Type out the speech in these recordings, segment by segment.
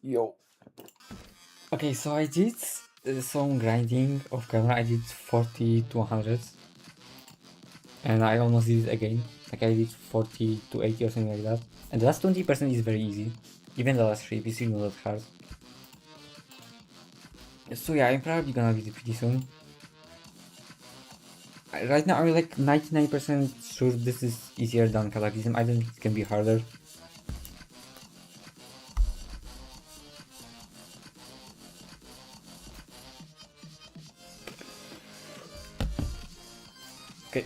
Yo. Okay, so I did some grinding off camera. I did 40 to 100, and I almost did it again. Like I did 40 to 80 or something like that. And the last 20% is very easy. Even the last 3 is not that hard. So yeah, I'm probably gonna beat it pretty soon. Right now I'm like 99% sure this is easier than Cataclysm. I don't think it can be harder. Okay.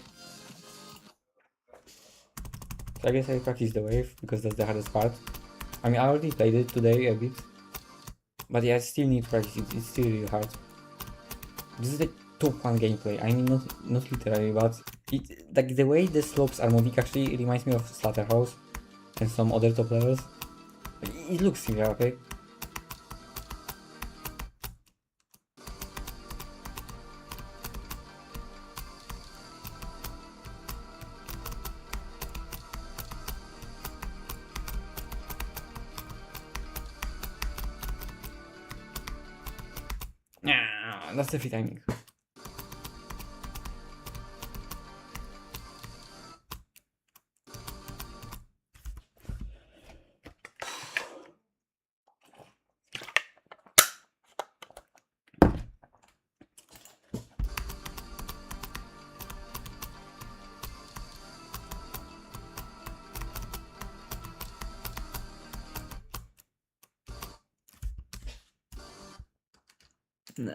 So I guess I practice the wave because that's the hardest part. I mean, I already played it today a bit. But yeah, I still need to practice it. It's still really hard. This is the top 1 gameplay. I mean, not literally, but it like the way the slopes are moving actually reminds me of Slaughterhouse and some other top levels. Like, it looks similar, okay? Nah, that's the free timing. Nah.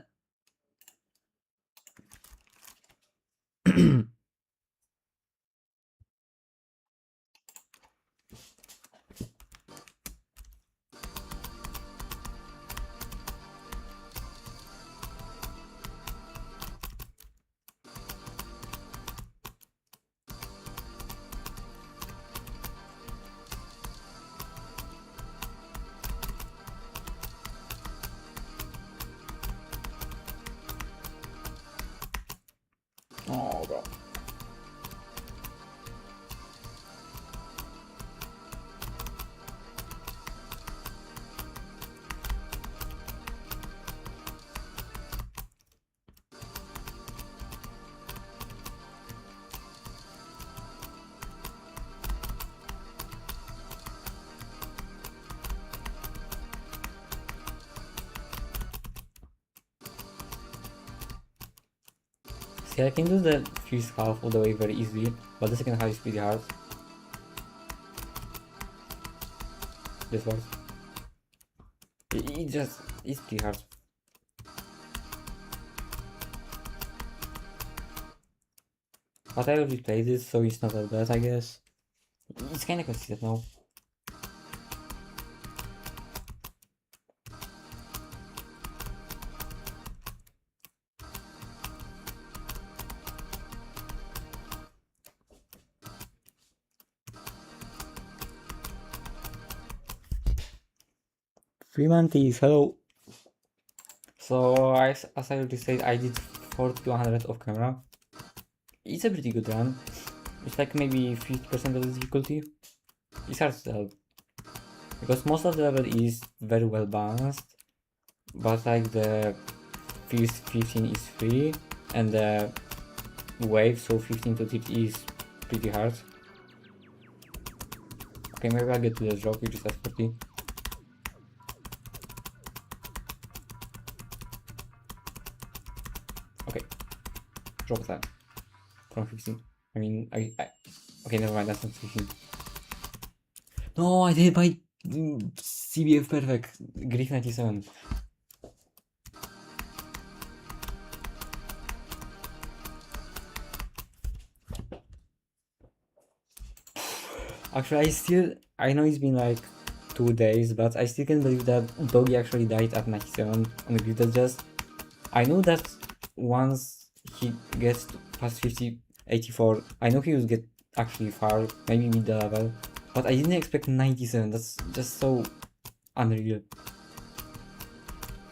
Oh, bro. See, I can do the first half of the way very easily, but the second half is pretty hard. This works. It's pretty hard. But I already played it, so it's not that bad, I guess. It's kinda consistent now. Freemantis, hello! So, as I already said, I did 40 to 100 off camera. It's a pretty good run. It's like maybe 50% of the difficulty. It's hard to tell. Because most of the level is very well balanced. But like the first 15 is free. And the wave, so 15 to 30 is pretty hard. Okay, maybe I'll get to the drop, which is at 40. Okay. Drop that. From 15. I mean, okay, never mind, that's not 15. No, I did my CBF perfect. Griff 97. Actually, I know it's been like 2 days, but I still can't believe that Doggy actually died at 97 on the grid. That's just, I know that once he gets past 50, 84, I know he will get actually far, maybe mid the level, but I didn't expect 97. That's just so unreal.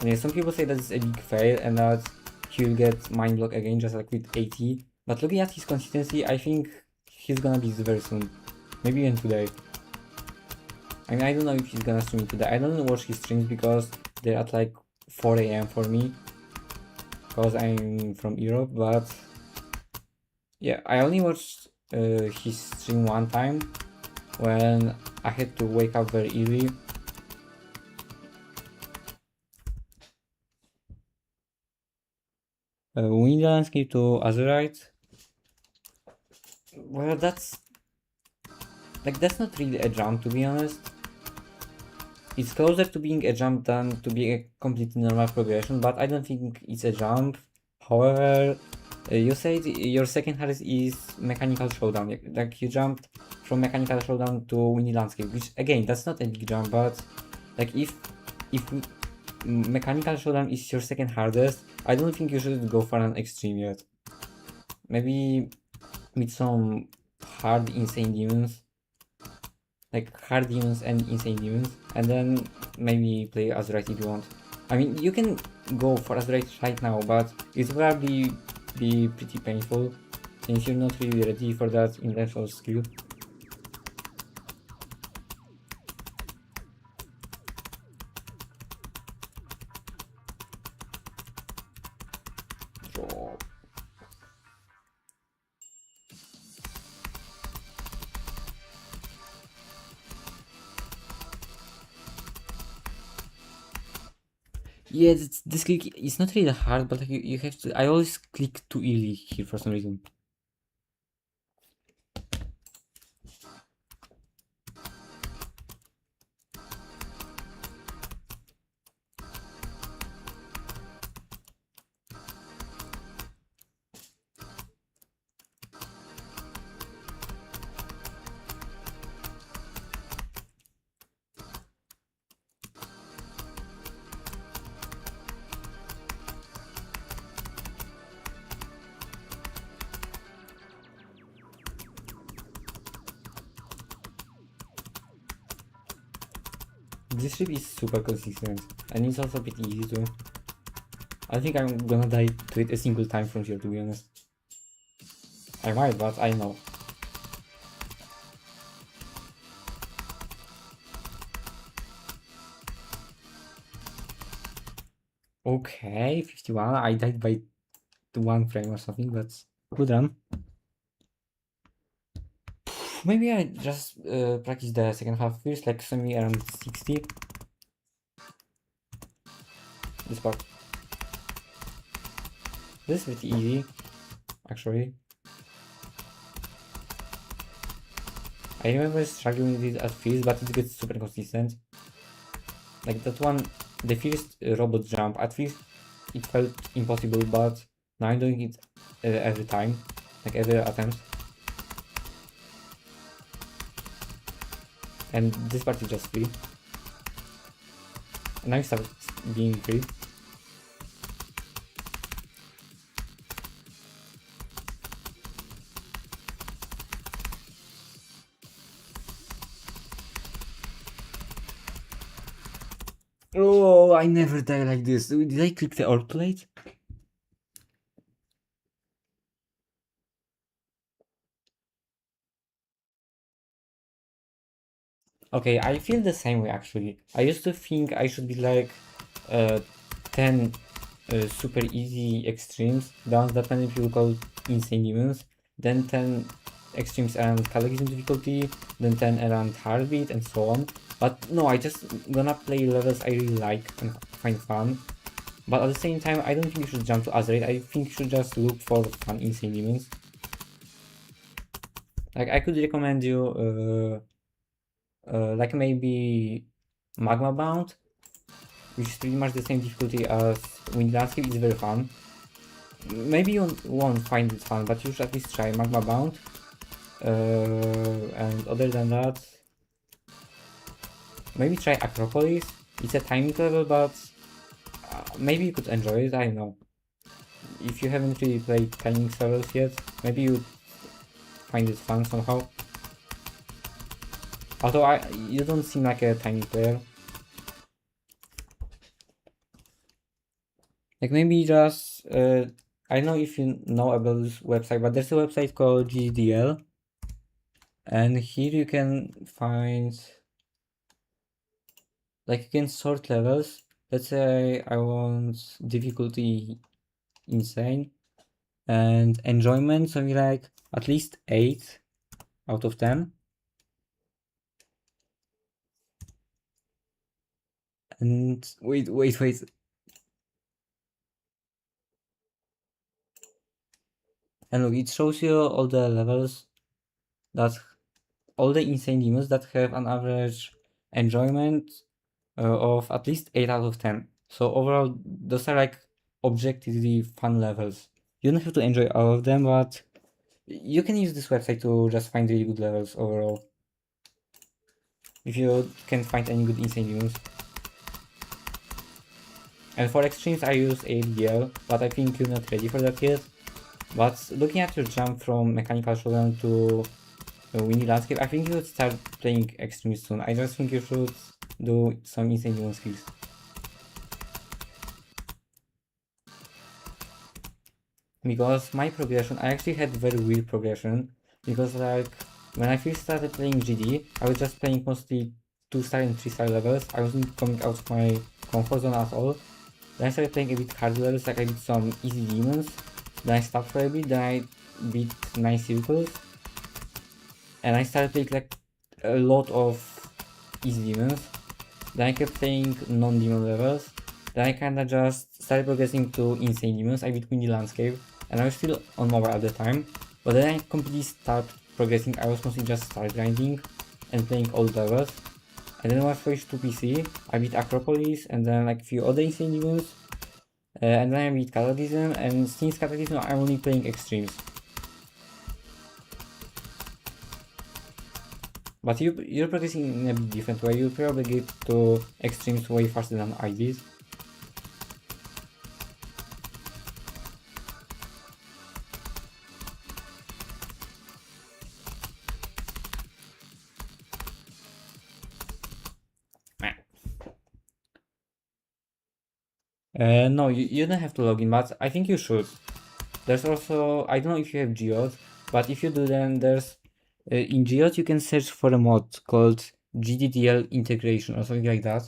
I mean, some people say that it's a big fail and that he'll get mind block again just like with 80, but looking at his consistency, I think he's gonna be very soon. Maybe even today. I mean, I don't know if he's gonna stream today. I don't watch his streams because they're at like 4 a.m. for me, because I'm from Europe. But yeah, I only watched his stream one time when I had to wake up very early. Windy landscape to Azurite. Well, that's not really a jump, to be honest. It's closer to being a jump than to be a completely normal progression, but I don't think it's a jump. However, you said your second hardest is Mechanical Showdown. Like you jumped from Mechanical Showdown to Windy Landscape, which again, that's not a big jump, but like if Mechanical Showdown is your second hardest, I don't think you should go for an extreme yet. Maybe with some hard insane demons, like hard demons and insane demons, and then maybe play Azurite if you want. I mean, you can go for Azurite right now, but it will probably be pretty painful since you're not really ready for that intentional skill. So, yeah, this click is not really hard, but like you have to. I always click too early here for some reason. This ship is super consistent, and it's also pretty easy too. I think I'm gonna die to it a single time from here, to be honest. I might, but I know. Okay, 51. I died by 1 frame or something, but good run. Maybe I just practice the second half first, like somewhere around 60. This part. This is pretty easy, actually. I remember struggling with it at first, but it gets super consistent. Like that one, the first robot jump, at first it felt impossible, but now I'm doing it every time, like every attempt. And this part is just free. And now it starts being free. Oh, I never die like this. Did I click the orb plate? Okay, I feel the same way actually. I used to think I should be like 10 super easy extremes, the ones that many people call insane demons, then 10 extremes around catechism difficulty, then 10 around heartbeat, and so on. But no, I just gonna play levels I really like and find fun. But at the same time, I don't think you should jump to Azrael. I think you should just look for fun insane demons. Like I could recommend you like maybe Magma Bound, which is pretty much the same difficulty as Wind Landscape. It's very fun. Maybe you won't find it fun, but you should at least try Magma Bound. And other than that, maybe try Acropolis. It's a tiny level, but maybe you could enjoy it. I don't know. If you haven't really played tiny levels yet, maybe you find it fun somehow. Although you don't seem like a tiny player. Like maybe just I don't know if you know about this website, but there's a website called GDL, and here you can find like you can sort levels. Let's say I want difficulty insane and enjoyment, so like at least 8 out of 10. And wait. And look, it shows you all the levels that all the insane demons that have an average enjoyment of at least 8 out of 10. So overall, those are like objectively fun levels. You don't have to enjoy all of them, but you can use this website to just find really good levels overall. If you can find any good insane demons. And for extremes, I use ADL, but I think you're not ready for that yet. But looking at your jump from Mechanical Showdown to Windy Landscape, I think you should start playing extremes soon. I just think you should do some insane demon skills. Because my progression, I actually had very weird progression. Because like, when I first started playing GD, I was just playing mostly 2-star and 3-star levels. I wasn't coming out of my comfort zone at all. Then I started playing a bit harder levels, like I beat some easy demons. Then I stopped for a bit, then I beat 9 circles. And I started playing like a lot of easy demons. Then I kept playing non-demon levels. Then I kinda just started progressing to insane demons. I beat Windy Landscape, and I was still on mobile at the time. But then I completely started progressing. I was mostly just start grinding and playing all levels. And then when I switched to PC, I beat Acropolis and then like a few other insane demons. And then I beat Cataclysm, and since Cataclysm I'm only playing extremes. But you're progressing in a bit different way. You probably get to extremes way faster than I did. No, you don't have to log in, but I think you should. There's also, I don't know if you have Geode, but if you do, then there's, in Geode you can search for a mod called GDDL integration or something like that.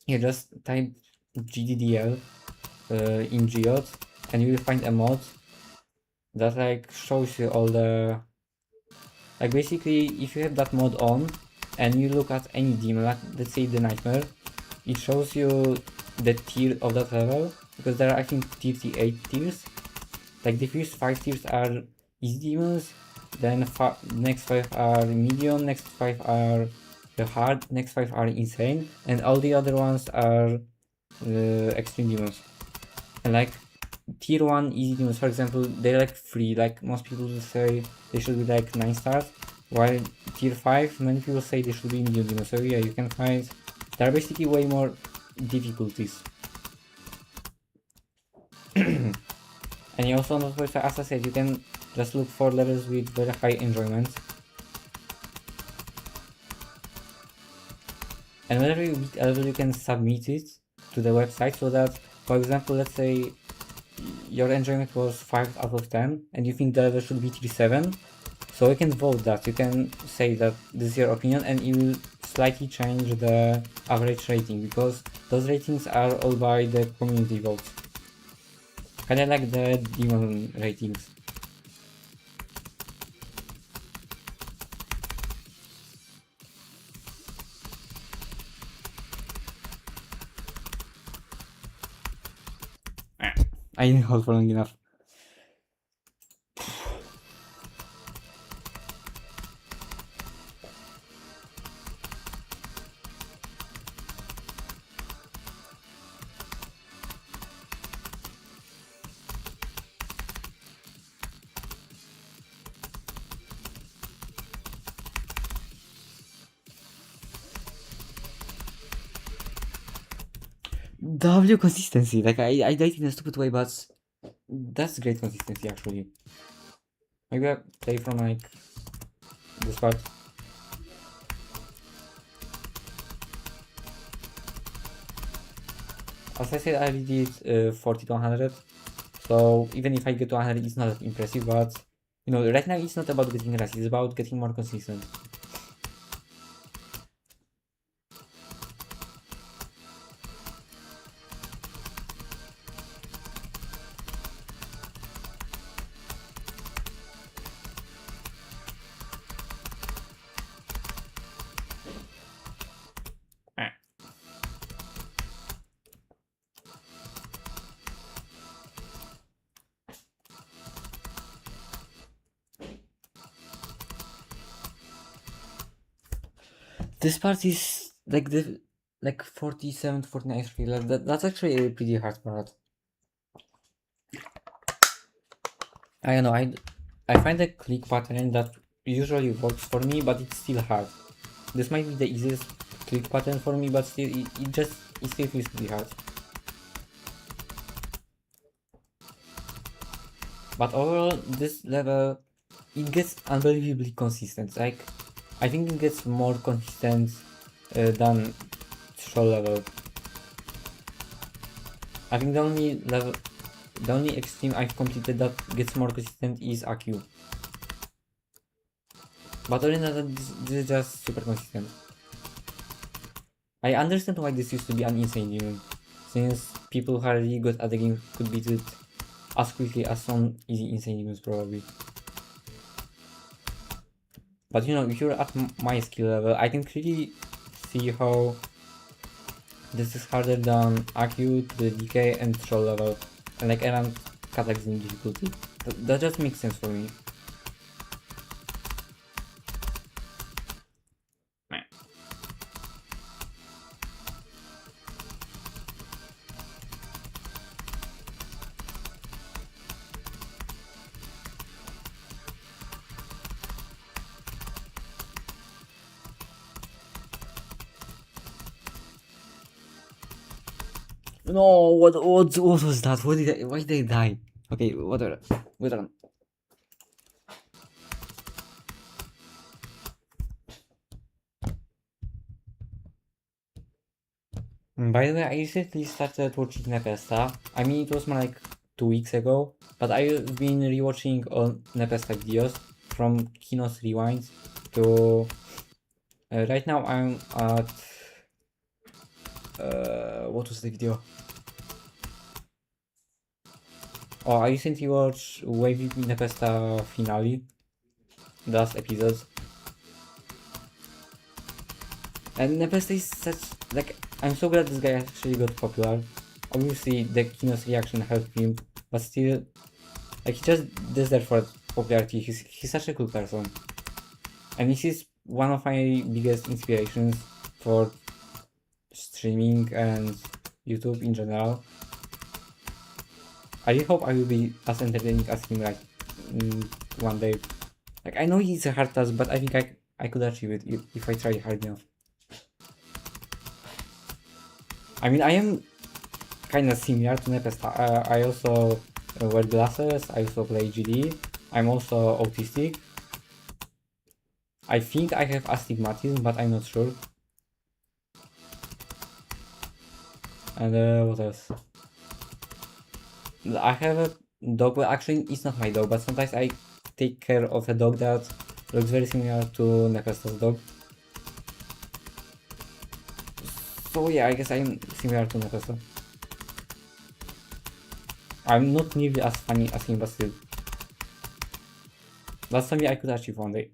You just type GDDL in Geode and you will find a mod that like shows you all the, like basically if you have that mod on and you look at any demon, like let's say the Nightmare, it shows you the tier of that level, because there are I think 38 tiers. Like the first 5 tiers are easy demons, then next 5 are medium, next 5 are hard, next 5 are insane, and all the other ones are extreme demons. And like tier 1 easy demons, for example, they're like free. Like most people will say they should be like 9 stars, while tier 5 many people say they should be medium demons. So yeah, you can find there are basically way more difficulties. And you also know, as I said, you can just look for levels with very high enjoyment. And whenever you beat a level, you can submit it to the website so that, for example, let's say your enjoyment was 5 out of 10 and you think the level should be tier 7. So you can vote that. You can say that this is your opinion and it will slightly change the average rating, because those ratings are all by the community votes. Kinda like the demon ratings. I didn't hold for long enough. W consistency, like I died in a stupid way, but that's great consistency actually. Maybe I play from like this part. As I said, I did 40 to 100, so even if I get to 100 it's not that impressive, but you know, right now it's not about getting rest, it's about getting more consistent. This part is like the 47 to 49 HP. That's actually a pretty hard part. I don't know. I find a click pattern that usually works for me, but it's still hard. This might be the easiest click pattern for me, but still, it still feels pretty hard. But overall, this level, it gets unbelievably consistent. Like, I think it gets more consistent than troll level. I think the only extreme I've completed that gets more consistent is AQ. But other than that, this is just super consistent. I understand why this used to be an insane demon, since people who are really good at the game could beat it as quickly as some easy insane demons probably. But you know, if you're at my skill level, I can clearly see how this is harder than AQ to the DK and troll level, and like around cataclysm difficulty. That just makes sense for me. No, what was that? Why did they die? Okay, whatever. Wait on. By the way, I recently started watching Nepesta. I mean, it was more like 2 weeks ago, but I've been rewatching all Nepesta videos from Kino's Rewinds to. Right now, I'm at. What was the video? Oh, I recently watched Wavy Nepesta finale, the last episodes. And Nepesta is such, like, I'm so glad this guy actually got popular. Obviously, the Kino's reaction helped him, but still, like, he just deserves for popularity. He's such a cool person. And this is one of my biggest inspirations for streaming and YouTube in general. I really hope I will be as entertaining as him, like, one day. Like, I know it's a hard task, but I think I could achieve it if I try hard enough. I mean, I am kind of similar to Nepesta. I also wear glasses, I also play GD, I'm also autistic. I think I have astigmatism, but I'm not sure. And what else? I have a dog, well actually it's not my dog, but sometimes I take care of a dog that looks very similar to Nepesta's dog. So yeah, I guess I'm similar to Nepesta. I'm not nearly as funny as him, but still. That's something I could achieve one day.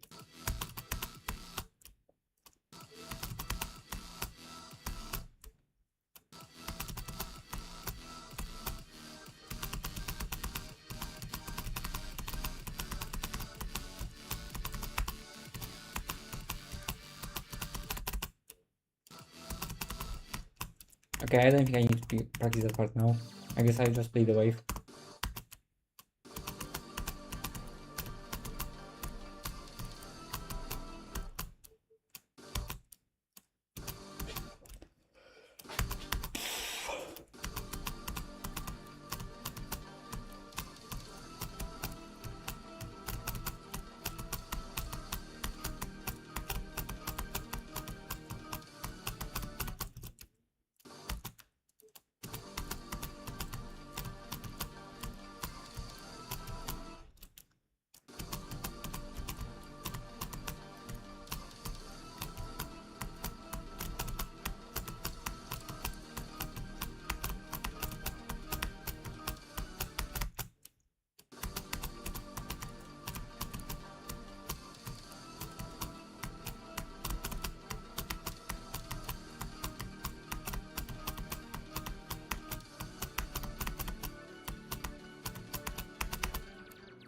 Okay, I don't think I need to practice that part now. I guess I just play the wave.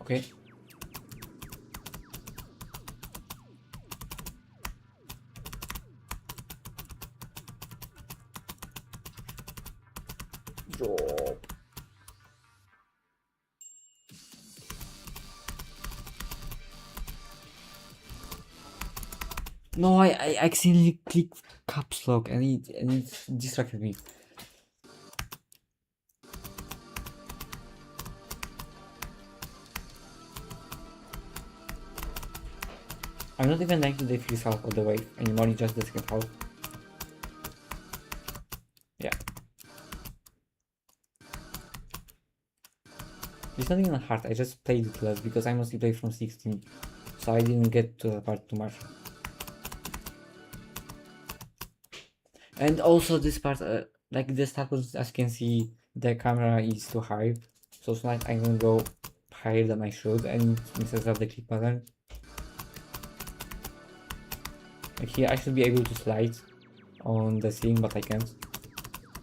Okay. job. No, I accidentally clicked caps lock and it distracted me. I'm not even liking the first half of the wave anymore, it's just the second half. Yeah. It's not even hard, I just played it less because I mostly play from 16. So I didn't get to that part too much. And also this part, like the start was, as you can see, the camera is too high. So it's like I'm gonna go higher than I should and it messes up the click pattern. Like here I should be able to slide on the ceiling, but I can't.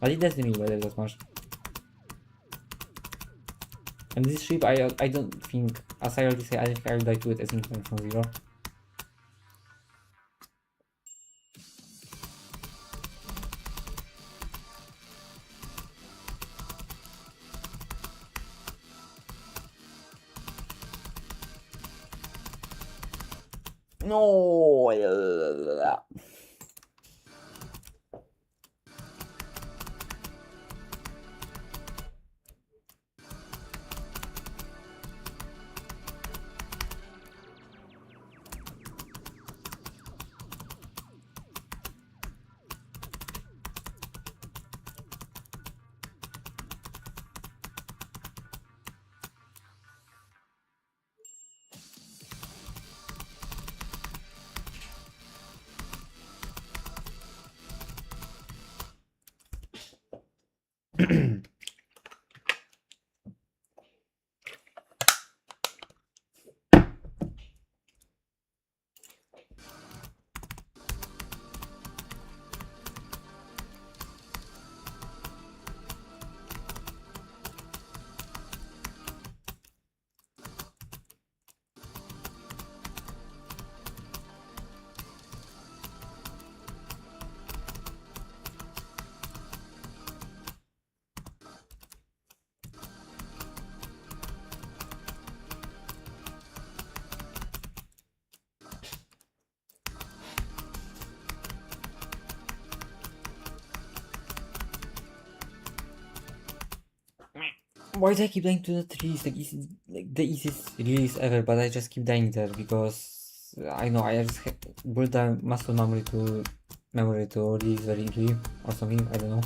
But it doesn't really matter that much. And this ship, I don't think, as I already said, I think I will die to it as in from 0. No. Why do I keep dying to the trees? Like the easiest release ever, but I just keep dying there because I know I just built a muscle memory to release very easily or something. I don't know.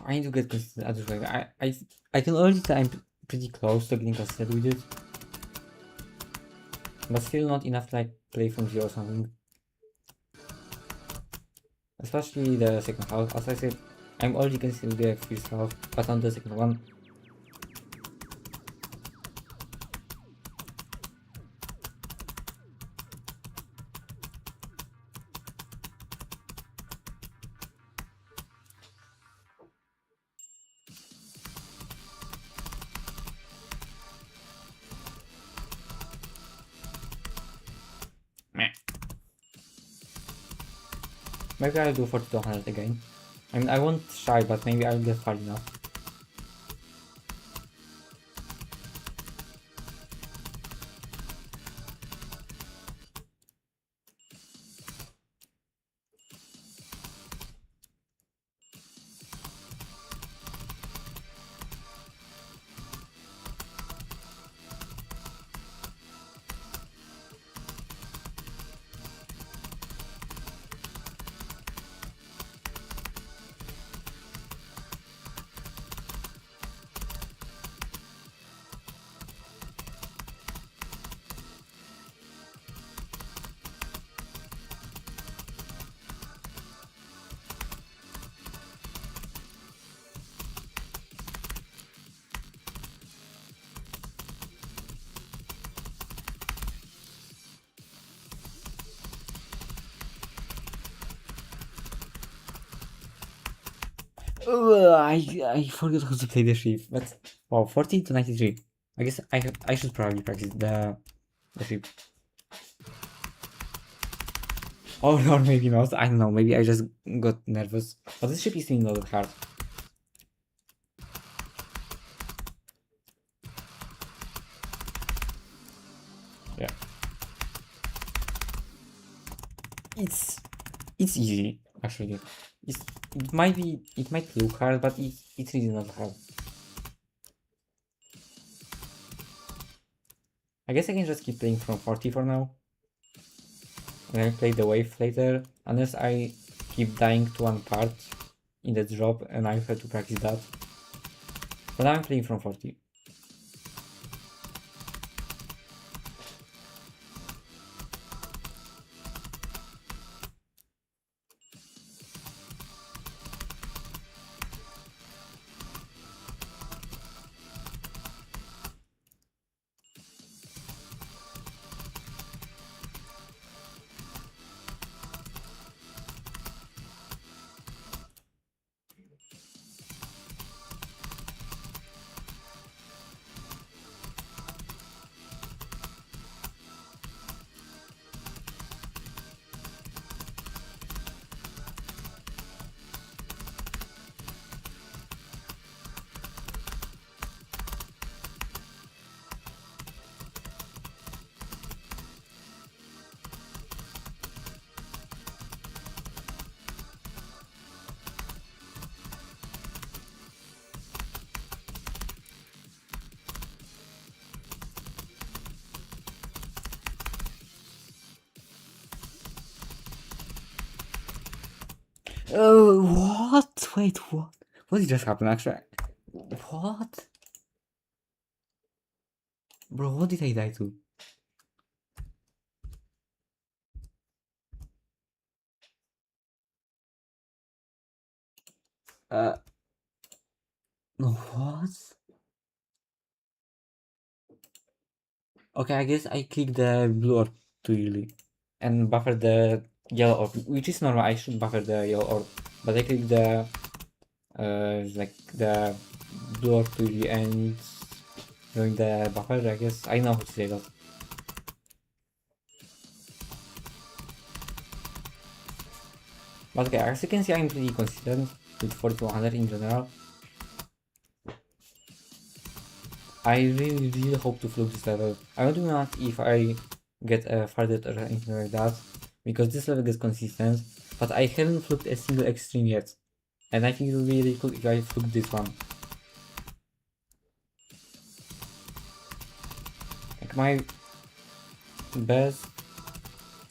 I need to get consistent other way. I can already say I'm pretty close to getting consistent with it. But still not enough to like play from 0 or something. Especially the second half. As I said, I'm already consistent with the first half, but on the second one. Maybe I'll do 40 to 100 again. I mean, I won't shy, but maybe I'll get far enough. I forgot how to play the ship, but wow, 40 to 93. I guess I should probably practice the ship. Or maybe not. I don't know. Maybe I just got nervous. But this ship is still not that hard. Yeah. It's easy actually. It might look hard, but it's really not hard. I guess I can just keep playing from 40 for now. And I'll play the wave later, unless I keep dying to one part in the drop and I have to practice that. But now I'm playing from 40. Oh, what? Wait, what? What did just happen actually? What? Bro, what did I die to? Uh, no, what? Okay, I guess I clicked the blue orb too early and buffer the yellow orb, which is normal. I should buffer the yellow orb, but I clicked the like the blue orb too early and doing the buffer. I guess I know how to say that. But okay, as you can see, I'm pretty consistent with 40 to 100 in general. I really hope to fluke this level. I don't know if I get a farther or anything like that, because this level gets consistent, but I haven't fluked a single extreme yet. And I think it will be really cool if I fluke this one. Like best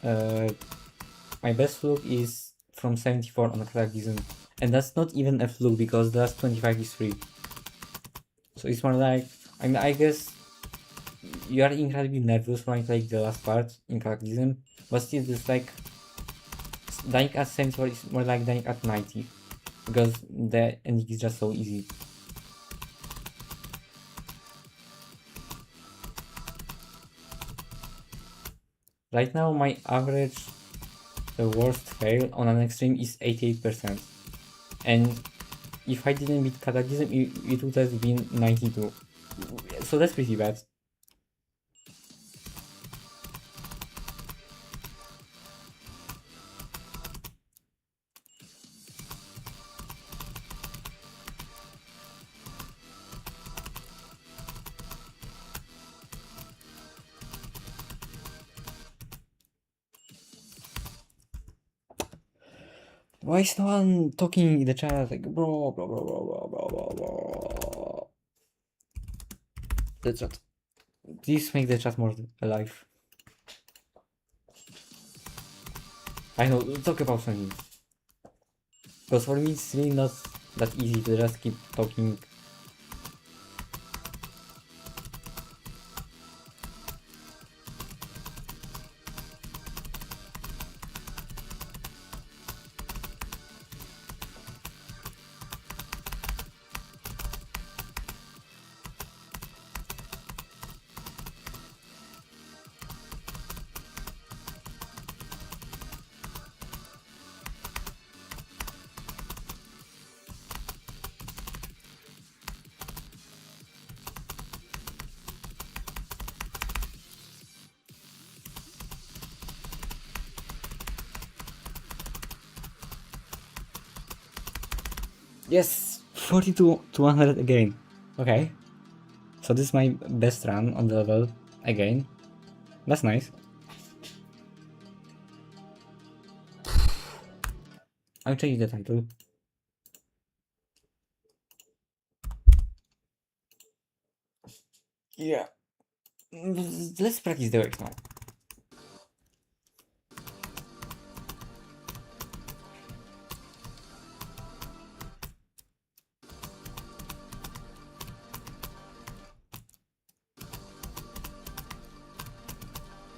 uh my best fluke is from 74 on Cataclysm. And that's not even a fluke because the last 25 is free. So it's more like, I mean, I guess you are incredibly nervous when I play the last part in Cataclysm, but still just like dying at 74 is more like dying at 90 because the ending is just so easy. Right now my average worst fail on an extreme is 88%, and if I didn't beat Cataclysm it would have been 92, so that's pretty bad. Why is no one talking in the chat? Like, bro, bro, bro, bro, bro, bro, bro, bro. The chat. Please make the chat more alive. I know, talk about something. Because for me, it's really not that easy to just keep talking. Yes, 42 to 100 again. Okay. So this is my best run on the level again. That's nice. I'll change the title. Yeah. Let's practice the works now.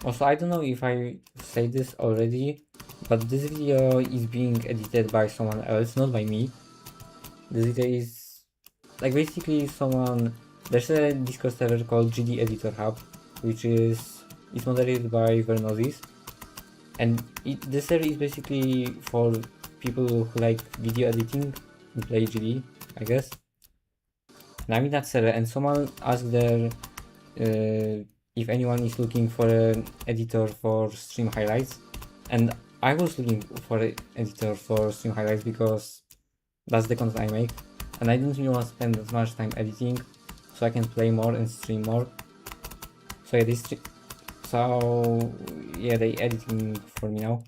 Also, I don't know if I said this already, but this video is being edited by someone else, not by me. This video is like basically someone. There's a Discord server called GD Editor Hub, which is it's moderated by Vernozis, and this server is basically for people who like video editing and play GD, I guess. And I'm in that server, and someone asked there if anyone is looking for an editor for stream highlights, and I was looking for an editor for stream highlights because that's the content I make, and I didn't really want to spend as much time editing, so I can play more and stream more. So yeah, they editing for me now.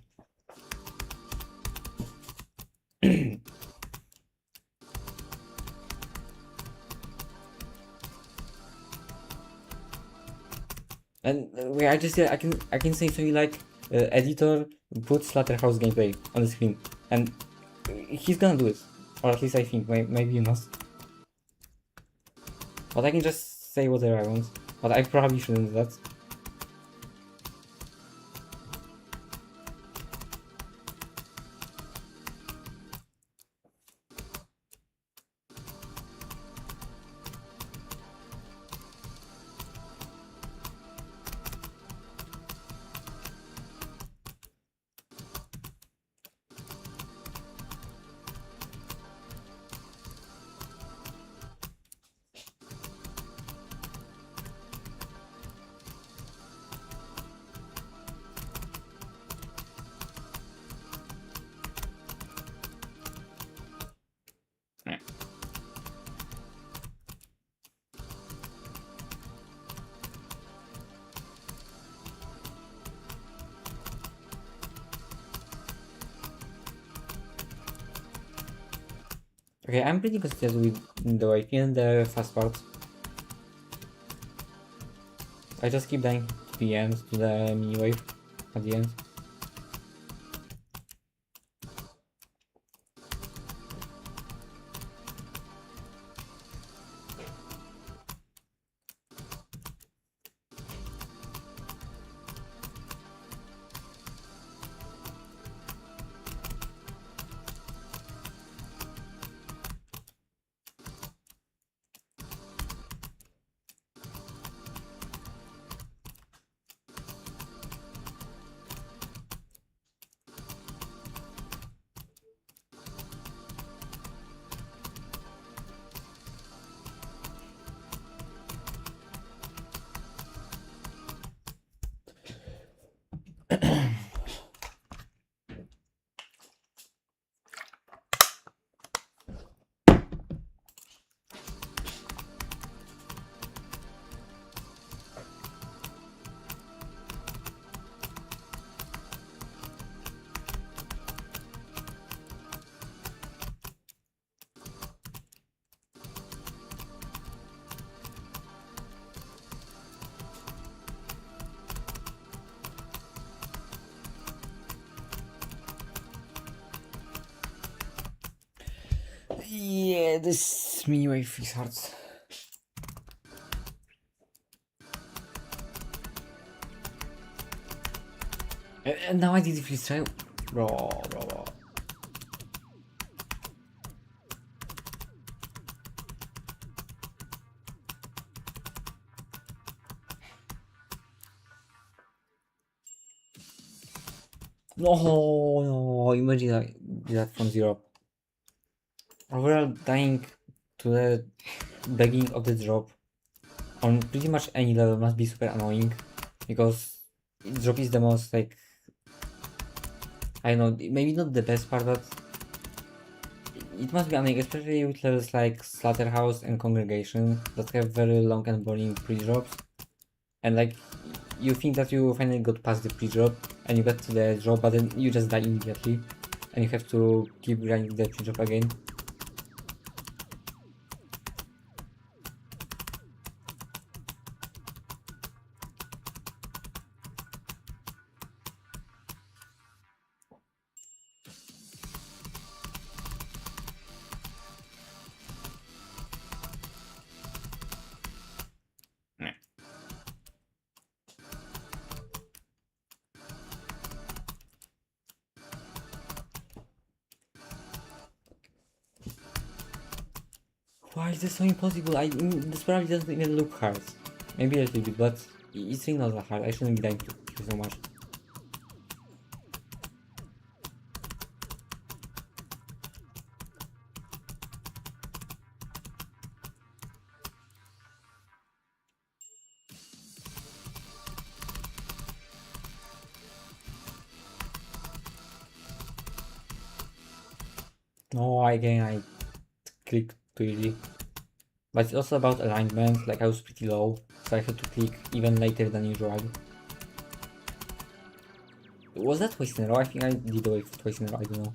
And wait, I can say something like editor put Slaughterhouse gameplay on the screen, and he's gonna do it, or at least I think. Maybe you not. But I can just say whatever I want. But I probably shouldn't do that. Yeah. Okay, I'm pretty consistent with the YP and the fast part. I just keep dying to the end, to the mini wave at the end. This mini wave is hard. And now I did freeze try. Bro. No, imagine that from zero. Overall, dying to the beginning of the drop on pretty much any level must be super annoying because drop is the most like, I don't know, maybe not the best part, but it must be annoying, especially with levels like Slaughterhouse and Congregation that have very long and boring pre-drops. And like, you think that you finally got past the pre-drop and you get to the drop, but then you just die immediately and you have to keep grinding the pre-drop again. Why is this so impossible? This probably doesn't even look hard. Maybe a little bit, but it's really not that hard. I shouldn't be dying to so much. No, again, I clicked too early. But it's also about alignment, like I was pretty low, so I had to click even later than usual. Was that twice in a row? I think I did the wave twice in a row, I don't know.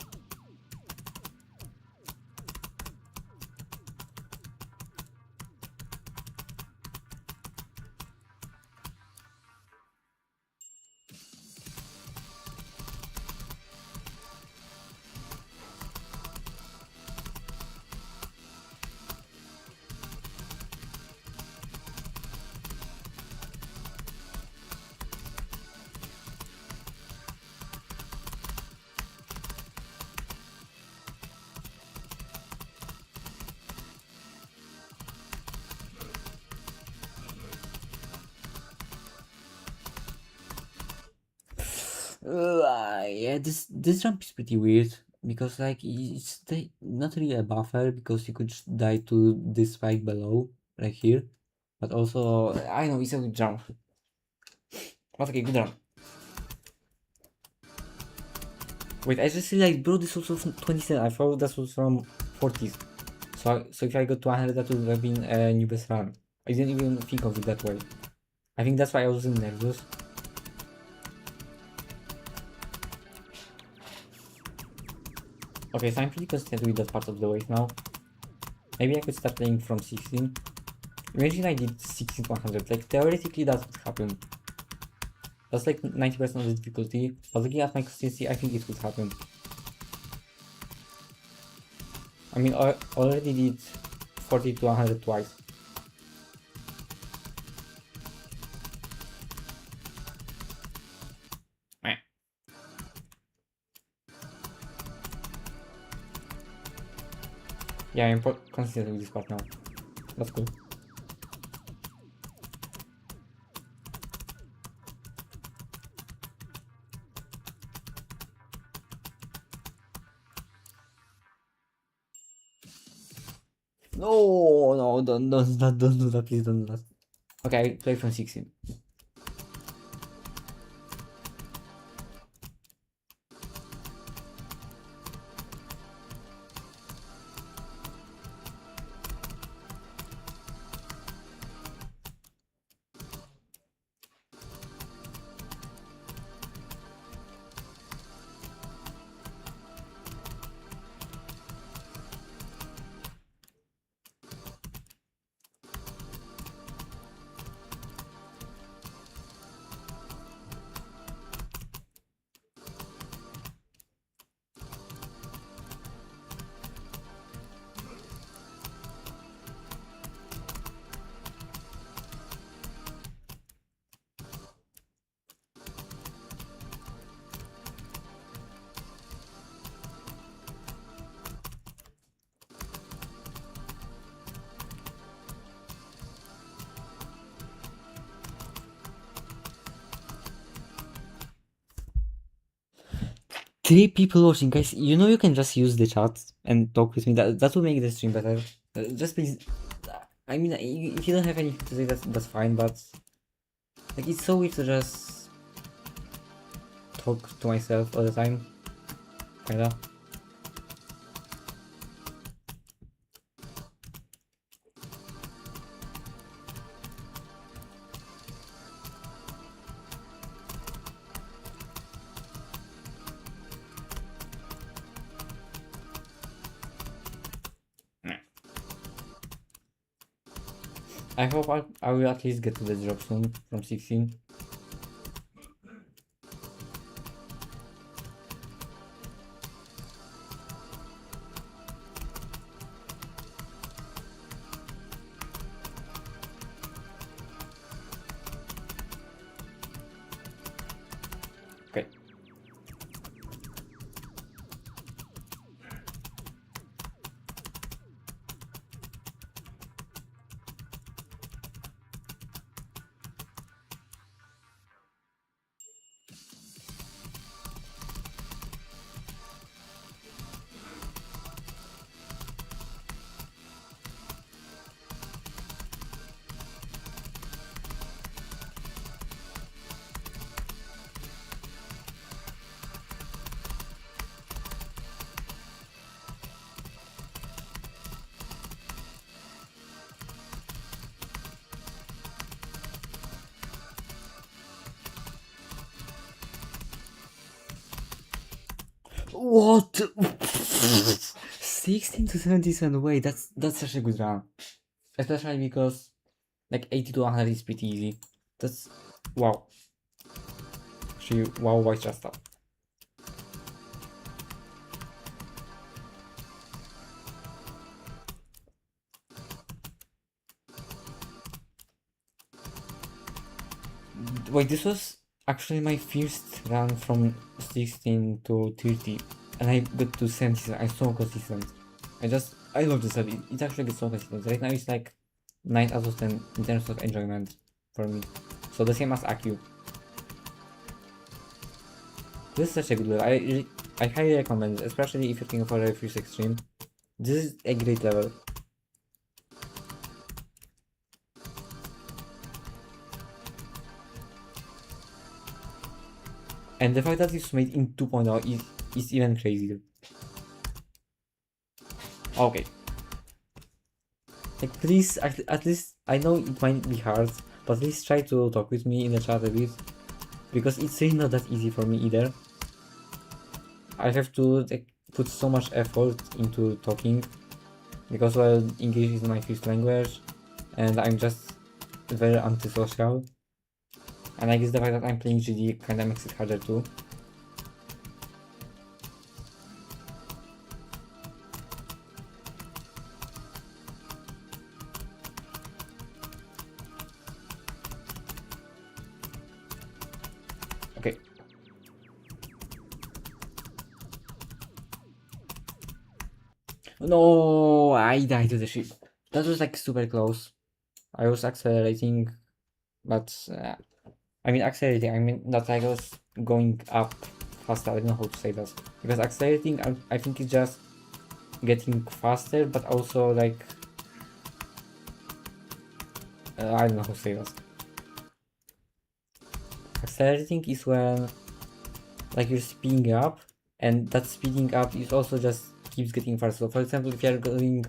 Yeah, this jump is pretty weird because like it's not really a buffer because you could just die to this spike below, like here, but also I know it's a good jump. But okay, good run. Wait, I just realized, bro, this was from 27. I thought that was from 40s. So if I got to 100, that would have been a new best run. I didn't even think of it that way. I think that's why I wasn't nervous. Okay, so I'm pretty content with that part of the wave now. Maybe I could start playing from 16. Imagine I did 16 to 100. Like, theoretically, that would happen. That's like 90% of the difficulty. But looking at my consistency, I think it could happen. I mean, I already did 40 to 100 twice. Meh. Yeah, I'm consistent with this part now. That's cool. No, don't do that, please don't do that. Okay, I play from 16. 3 people watching, guys. You know you can just use the chat and talk with me. That will make the stream better. Just please. I mean, if you don't have anything to say, that's fine. But like, it's so weird to just talk to myself all the time. Kinda. I hope I will at least get to the drop soon from 16. Okay. What? 16 to 77 away. That's such a good run. Especially because like 80 to 100 is pretty easy. That's wow. Actually, wow, why just that? Wait, this was actually my first run from 16 to 30, and I got to 77. I'm so consistent. I love this app. It actually gets so consistent. Right now it's like 9 out of 10 in terms of enjoyment for me. So the same as AQ. This is such a good level. I highly recommend it, especially if you're looking for a first extreme. This is a great level. And the fact that it's made in 2.0 is even crazier. Okay. Like, please, at least, I know it might be hard, but please try to talk with me in the chat a bit. Because it's really not that easy for me either. I have to like, put so much effort into talking. Because, well, English is my first language. And I'm just very antisocial. And I guess the fact that I'm playing GD kinda makes it harder too. Okay. No, I died to the ship. That was like super close. I was accelerating, but I mean accelerating. I mean that I was going up faster. I don't know how to say that because accelerating, I think it's just getting faster, but also like I don't know how to say that. Accelerating is when like you're speeding up, and that speeding up is also just keeps getting faster. So for example, if you're going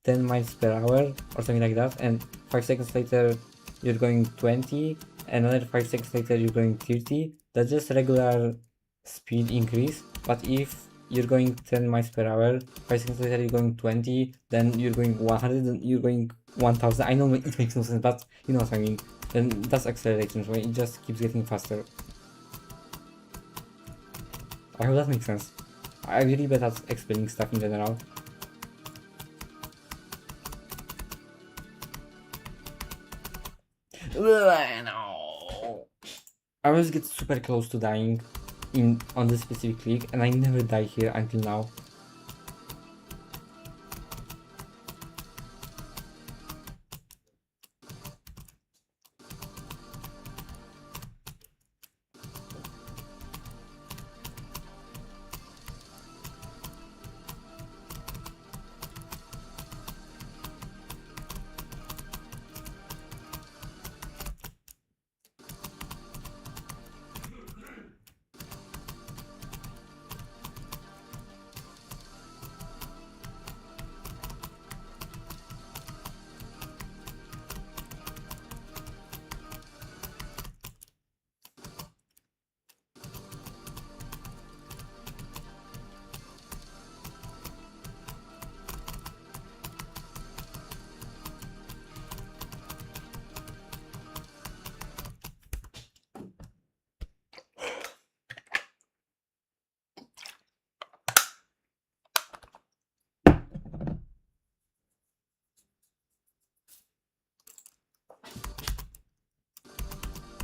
10 miles per hour or something like that, and 5 seconds later you're going 20, and another 5 seconds later you're going 30, that's just regular speed increase. But if you're going 10 miles per hour, 5 seconds later you're going 20, then you're going 100, and you're going 1000. I know it makes no sense, but you know what I mean. Then that's acceleration, so it just keeps getting faster. I hope that makes sense. I'm really bad at explaining stuff in general. No. I always get super close to dying on this specific league, and I never die here until now.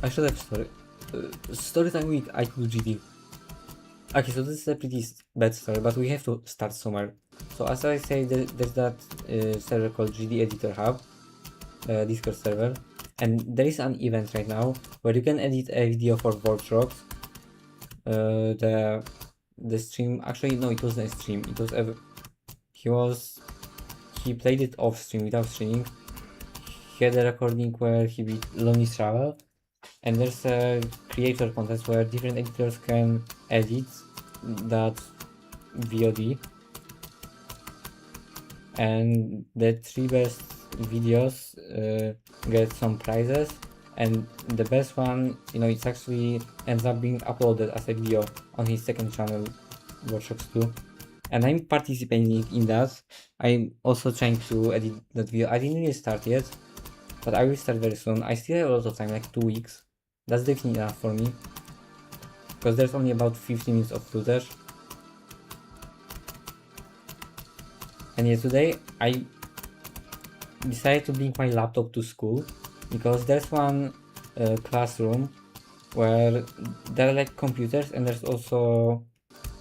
I should have story time with IQGD. Okay, so this is a pretty bad story, but we have to start somewhere. So as I say, there's that server called GD Editor Hub, Discord server, and there is an event right now where you can edit a video for workshops. The stream, actually no, it wasn't a stream. It was he played it off stream without streaming. He had a recording where he beat Lonely Travel, and there's a creator contest where different editors can edit that VOD, and the 3 best videos get some prizes, and the best one, it actually ends up being uploaded as a video on his second channel, Workshops 2, and I'm participating in that. I'm also trying to edit that video. I didn't really start yet, but I will start very soon. I still have a lot of time, like 2 weeks. That's definitely enough for me, because there's only about 15 minutes of footage. And yeah, today I decided to bring my laptop to school, because there's one classroom where there are like computers, and there's also,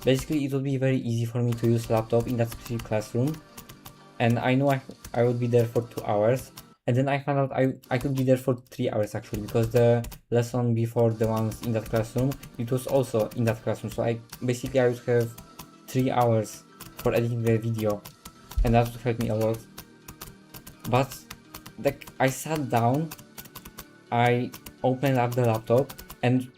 basically it would be very easy for me to use laptop in that specific classroom. And I know I would be there for 2 hours, and then I found out I could be there for 3 hours actually, because the lesson before the ones in that classroom, it was also in that classroom. So I would have 3 hours for editing the video, and that would help me a lot. But like, I sat down, I opened up the laptop, and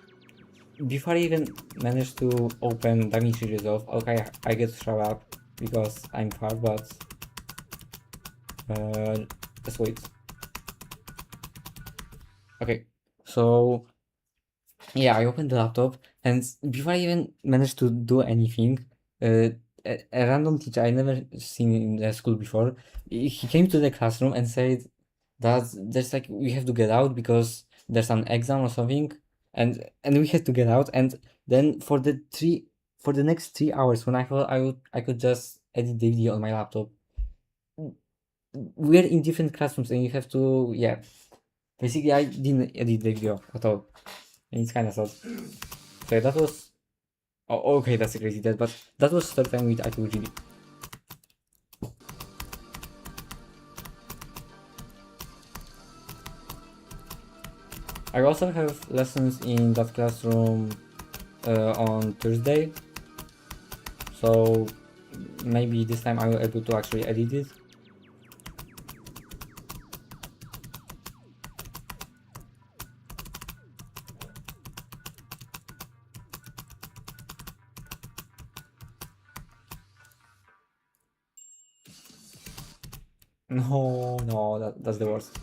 before I even managed to open DaVinci Resolve, okay, I get to show up because I'm far, but let's wait. Okay, so yeah, I opened the laptop, and before I even managed to do anything, a random teacher I never seen in the school before, he came to the classroom and said that there's like, we have to get out because there's an exam or something, and we had to get out. And then for the next 3 hours, when I thought I could just edit the video on my laptop, we're in different classrooms, and you have to, yeah, basically I didn't edit the video at all, and it's kind of sad. So that was, oh, okay, that's a crazy death, but that was third time with IQGD. I also have lessons in that classroom on Thursday, so maybe this time I will be able to actually edit it. No, that's the worst.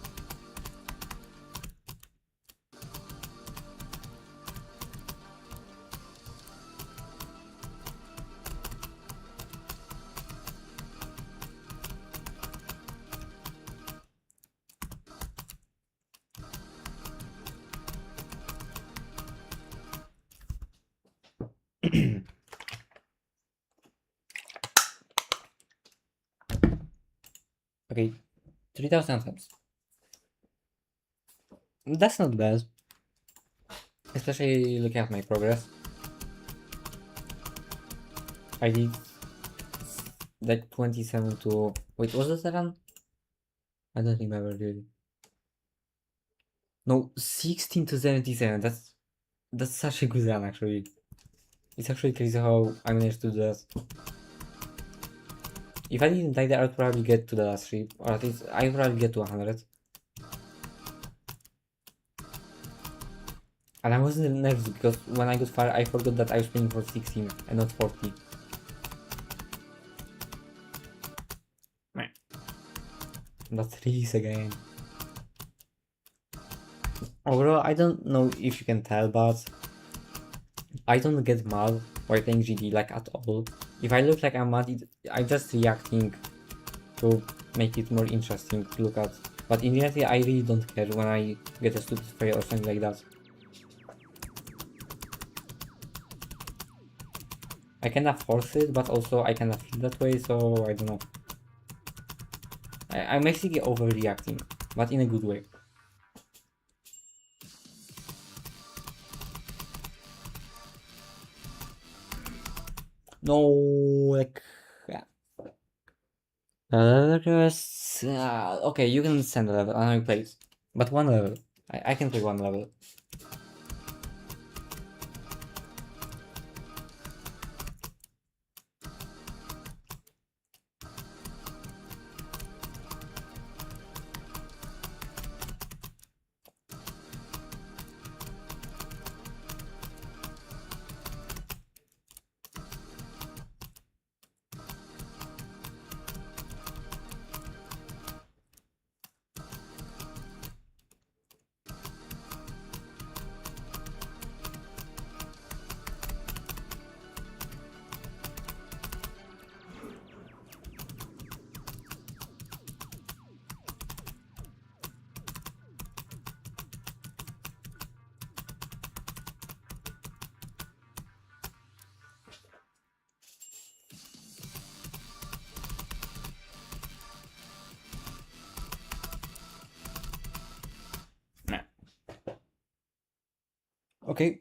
Okay, 3,000 times. That's not bad, especially looking at my progress. I did like 27 to, wait, was this a run? I don't remember really. No, 16 to 77. That's such a good run actually. It's actually crazy how I managed to do that. If I didn't die there, I would probably get to the last 3, or at least I would probably get to 100. And I wasn't nervous because when I got far, I forgot that I was playing for 16 and not 40. That's release again. Overall, I don't know if you can tell, but I don't get mad while playing GD, like, at all. If I look like I'm mad, I'm just reacting to make it more interesting to look at. But in reality, I really don't care when I get a stupid fail or something like that. I kinda force it, but also I kinda feel that way, so I don't know. I'm basically overreacting, but in a good way. No, like. Okay, you can send a level, another place. But one level. I can play one level. Nah. Okay.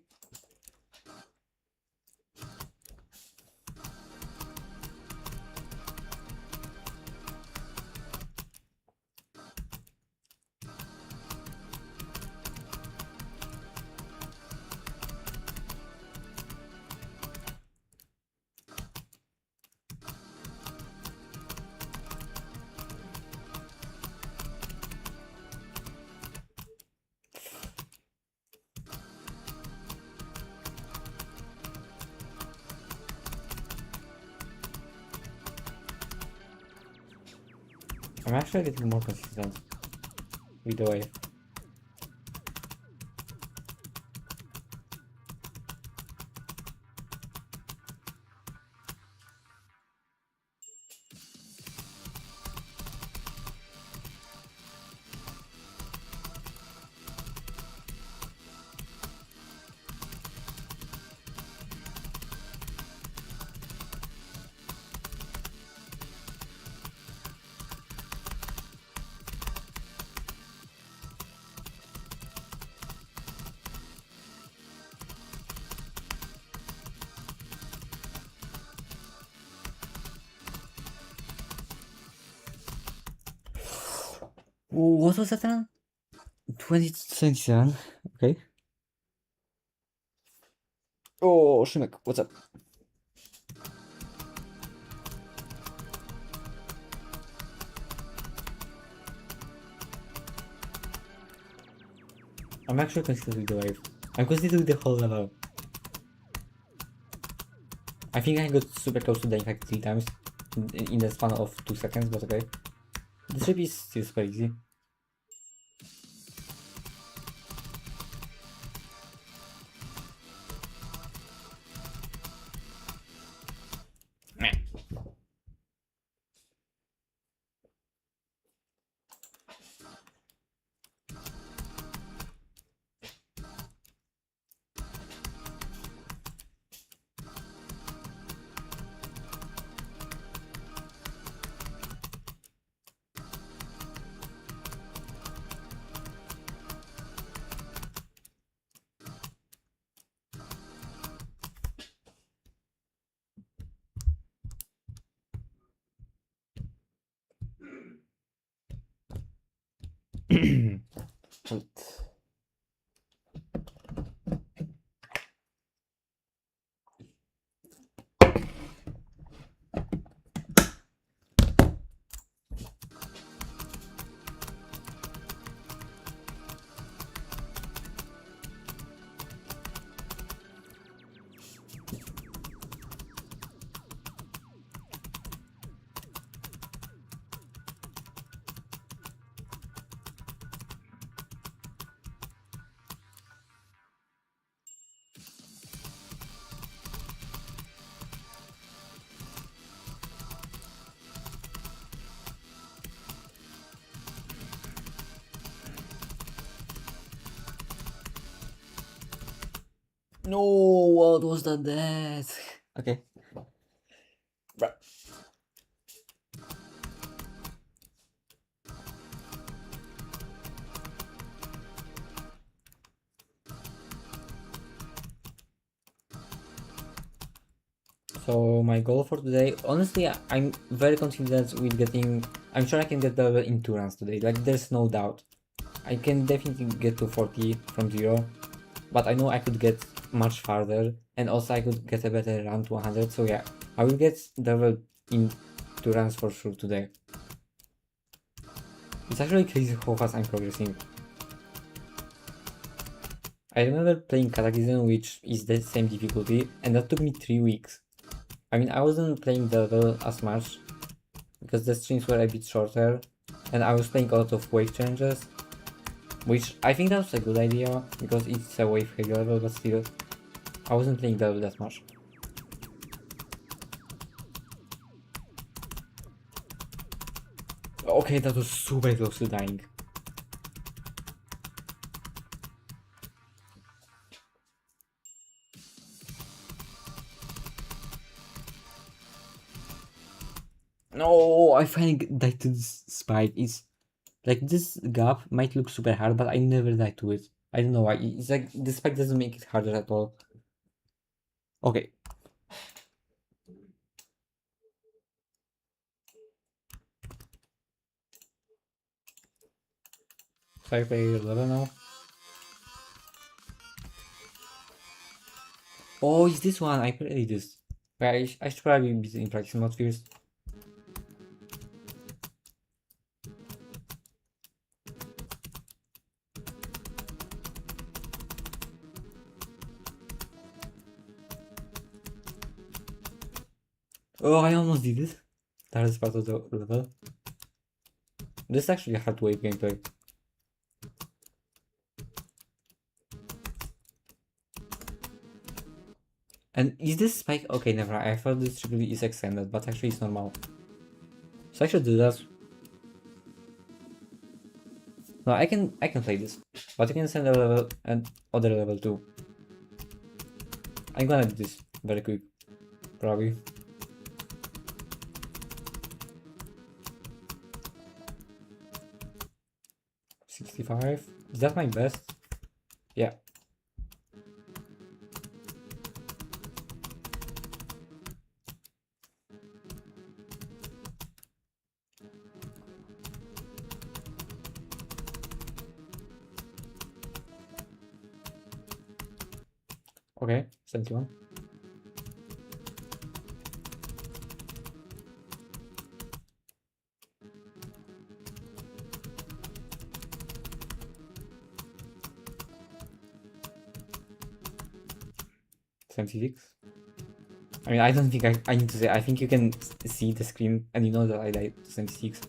I'm actually getting more consistent with the wave. What was that then? 2027. Okay. Oh, Shimek, what's up? I'm actually considering the wave. I'm considering the whole level. I think I got super close to dying like 3 times in the span of 2 seconds, but okay. The trip is still super easy. Meh. Wait. No, what was that? Okay. Bruh. So my goal for today, honestly, I'm very confident with getting. I'm sure I can get the level in 2 runs today. Like there's no doubt. I can definitely get to 40 from 0, but I know I could get much farther, and also I could get a better run to 100. So yeah, I will get the level in 2 runs for sure today. It's actually crazy how fast I'm progressing. I remember playing Cataclysm, which is the same difficulty, and that took me 3 weeks. I mean, I wasn't playing the level as much because the streams were a bit shorter, and I was playing a lot of wave challenges, which I think that was a good idea because it's a wave heavy level, but still, I wasn't playing the level that much. Okay, that was super close to dying. No, I finally died to this spike. It's like this gap might look super hard, but I never died to it. I don't know why. It's like the spike doesn't make it harder at all. Okay. So I play level now. Oh, is this one? I played this. I should probably be in practice mode first. Oh, I almost did it. That is part of the level. This is actually a hard wave gameplay. And is this spike? Okay, never mind. I thought this really is extended, but actually it's normal. So I should do that. No, I can play this. But you can send a level and other level too. I'm gonna do this very quick. Probably. $65. Is that my best? Yeah. Okay, 71. $76. I mean, I don't think I need to say. I think you can see the screen and you know that I died to 76.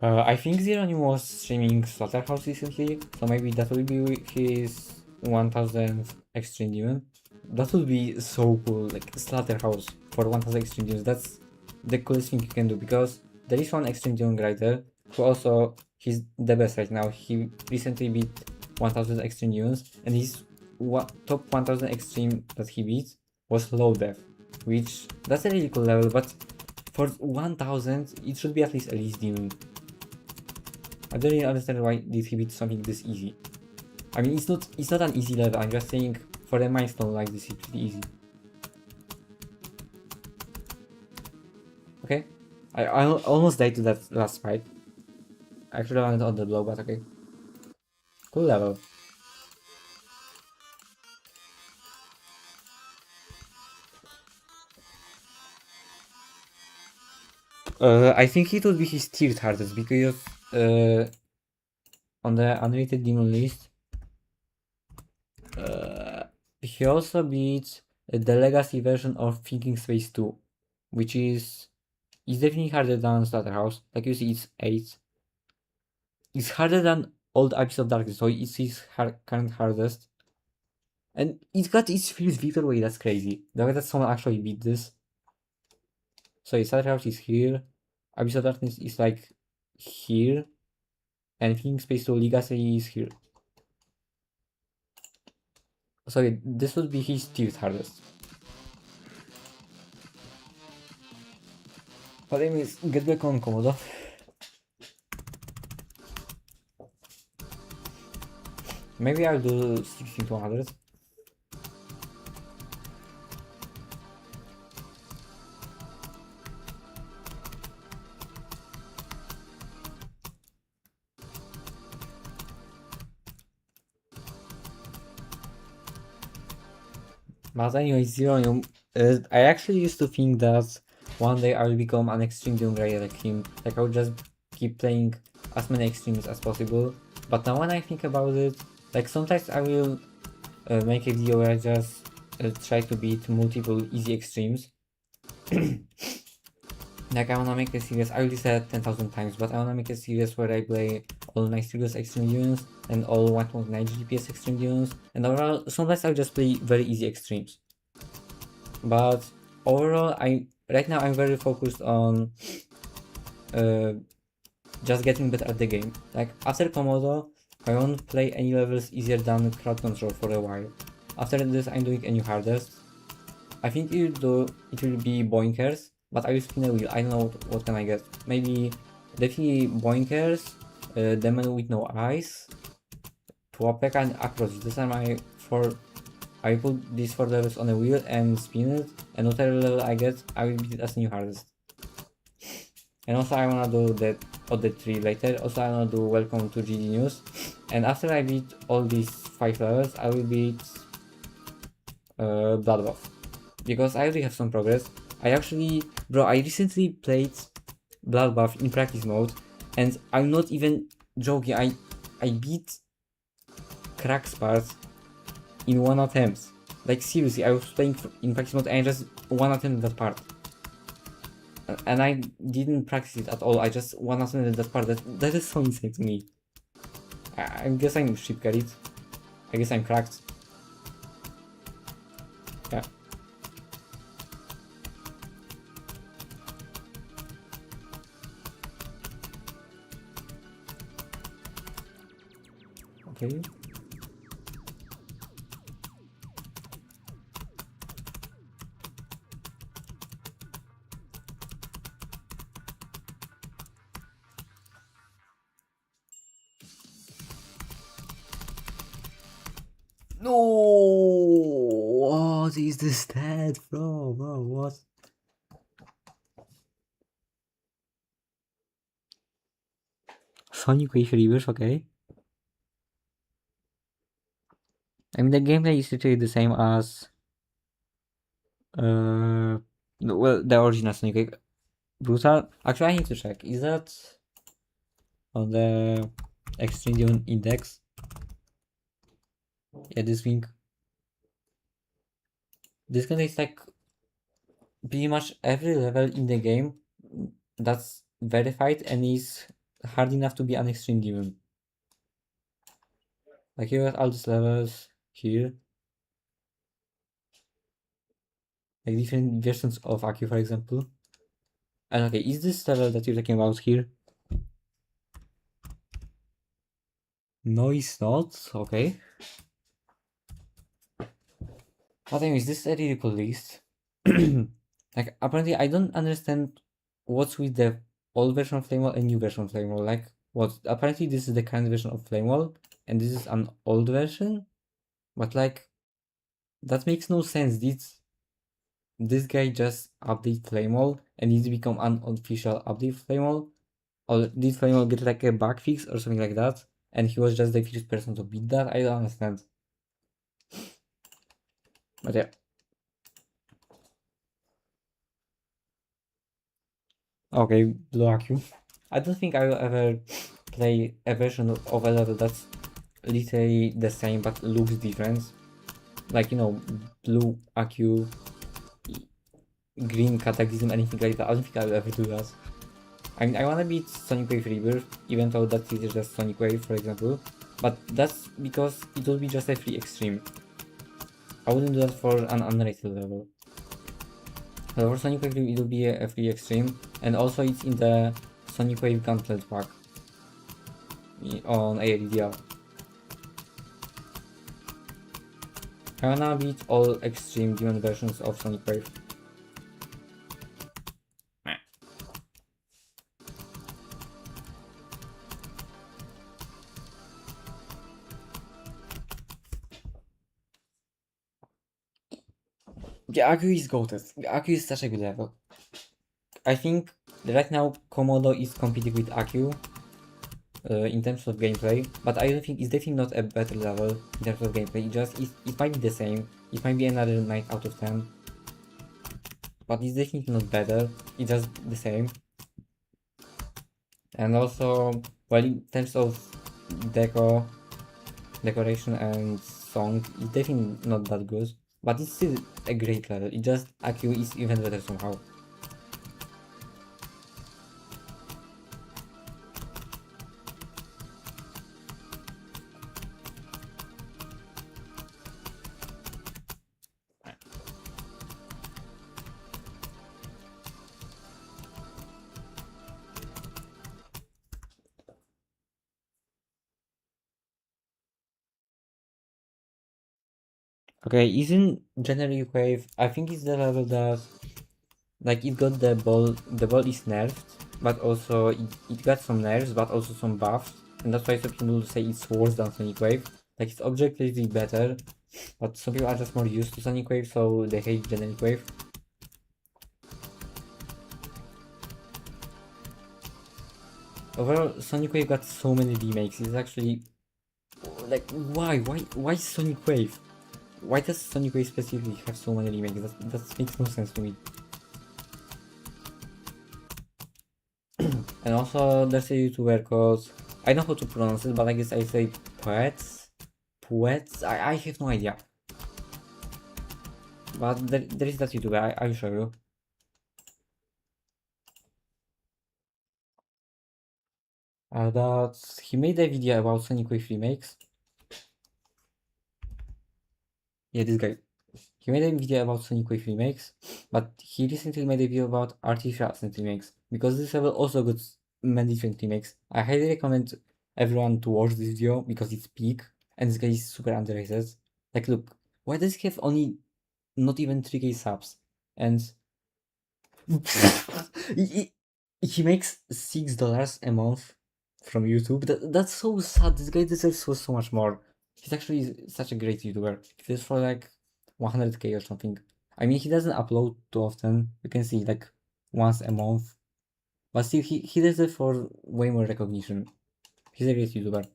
I think Zeroni was streaming Slaughterhouse recently, so maybe that will be his 1000th Extreme Demon. That would be so cool, like Slaughterhouse for 1000 Extreme Demons. That's the coolest thing you can do because there is one Extreme Demon writer who also, he's the best right now. He recently beat 1000 Extreme Demons, and his top 1000 Extreme that he beat was Low Def, which that's a really cool level, but for 1000 it should be at least Elise Demon. I don't really understand why did he beat something this easy. I mean, it's not an easy level. I'm just saying for a milestone like this, it's pretty easy. Okay, I almost died to that last fight. I actually landed on the blow, but okay. Cool level. I think it would be his tiered hardest because on the unrated demon list, he also beats the legacy version of Thinking Space 2, which is definitely harder than Slaughterhouse. Like you see, it's 8. It's harder than old Abyss of Darkness, so it's his current hardest. And it's got its first victory, that's crazy. The way that someone actually beat this. So Slaughterhouse is here, Abyss of Darkness is like here, and Thinking Space 2 Legacy is here. So this would be his tiered hardest. But anyways, get back on KOMODO. Maybe I'll do 16 to 100. But anyway, Zero, I actually used to think that one day I will become an extreme doom guy like him. Like I would just keep playing as many extremes as possible. But now when I think about it, like sometimes I will make a video where I just try to beat multiple easy extremes. Like I wanna make a series, I already said 10,000 times, but I wanna make a series where I play all my serious extreme units and all 1.9 GPS extreme units, and overall, sometimes I'll just play very easy extremes. But overall, right now I'm very focused on just getting better at the game. Like after KOMODO, I won't play any levels easier than crowd control for a while. After this, I'm doing a new hardest. I think it will be boinkers, but I will spin a wheel. I don't know what can I get. Maybe definitely boinkers, demon with no eyes, Tuapeka and across. These are my four. I put these 4 levels on a wheel and spin it, and whatever level I get, I will beat it as new hardest. And also I wanna do that other 3 later. Also I wanna do welcome to GD News. And after I beat all these 5 levels, I will beat Bloodbath. Because I already have some progress. I recently played Bloodbath in practice mode, and I'm not even joking, I beat Crack's part in 1 attempt. Like seriously, I was playing in practice mode and I just 1 attempt that part. And I didn't practice it at all, I just 1 attempt that part. That is so insane to me. I guess I'm ship carried. I guess I'm cracked. Yeah. Okay. No! What is the stat, bro? What? Sonic Wave Reverse, okay. I mean, the gameplay is literally the same as well, the original Sonic Wave. Brutal. Actually, I need to check. Is that on the Extreme Index? Yeah, this thing. This contains like pretty much every level in the game that's verified and is hard enough to be an extreme demon. Like you got all these levels here. Like different versions of Aki, for example. And okay, is this level that you're talking about here? No, it's not. Okay. But anyways, this is a really cool list. Like apparently I don't understand what's with the old version of Flamewall and new version of Flamewall. Like what? Apparently this is the current version of Flamewall and this is an old version. But like that makes no sense. This guy just update Flamewall and it's become an official update Flamewall? Or did Flamewall get like a bug fix or something like that? And he was just the first person to beat that? I don't understand. But yeah. Okay, Blue AQ. I don't think I will ever play a version of a level that's literally the same but looks different. Like, you know, Blue AQ, Green Cataclysm, anything like that. I don't think I will ever do that. I mean, I wanna beat Sonic Wave Rebirth, even though that is just Sonic Wave, for example. But that's because it will be just a free extreme. I wouldn't do that for an unrated level. For Sonic Wave it will be a free extreme, and also it's in the Sonic Wave Gauntlet pack on ARDR. I wanna beat all extreme demon versions of Sonic Wave. Yeah, Aku is goated. Aku is such a good level. I think right now Komodo is competing with Aku in terms of gameplay, but I don't think it's definitely not a better level in terms of gameplay. It might be the same. It might be another 9 out of 10, but it's definitely not better. It's just the same. And also, well, in terms of decoration and song, it's definitely not that good, but it's still a great level. It just Aku is even better somehow. Okay, isn't generic wave? I think it's the level that like it got the ball is nerfed, but also it got some nerfs, but also some buffs, and that's why some people say it's worse than Sonic Wave. Like it's objectively better, but some people are just more used to Sonic Wave, so they hate generic wave. Overall, Sonic Wave got so many remakes. It's actually like why Sonic Wave? Why does Sonic Wave specifically have so many remakes? That makes no sense to me. And also, there's a YouTuber called, I know how to pronounce it, but I guess I say Poets. Poets? I have no idea. But there is that YouTuber, I'll show you. That he made a video about Sonic Wave remakes. Yeah, this guy. He made a video about Sonic Wave remakes, but he recently made a video about Artificial Ascent remakes, because this level also got many different remakes. I highly recommend everyone to watch this video because it's peak, and this guy is super underrated. Like, look, why does he have only not even 3k subs? And he, he makes $6 a month from YouTube. That's so sad. This guy deserves so much more. He's actually such a great YouTuber. He does for like 100k or something. I mean, he doesn't upload too often. You can see like once a month. But still, he does it for way more recognition. He's a great YouTuber.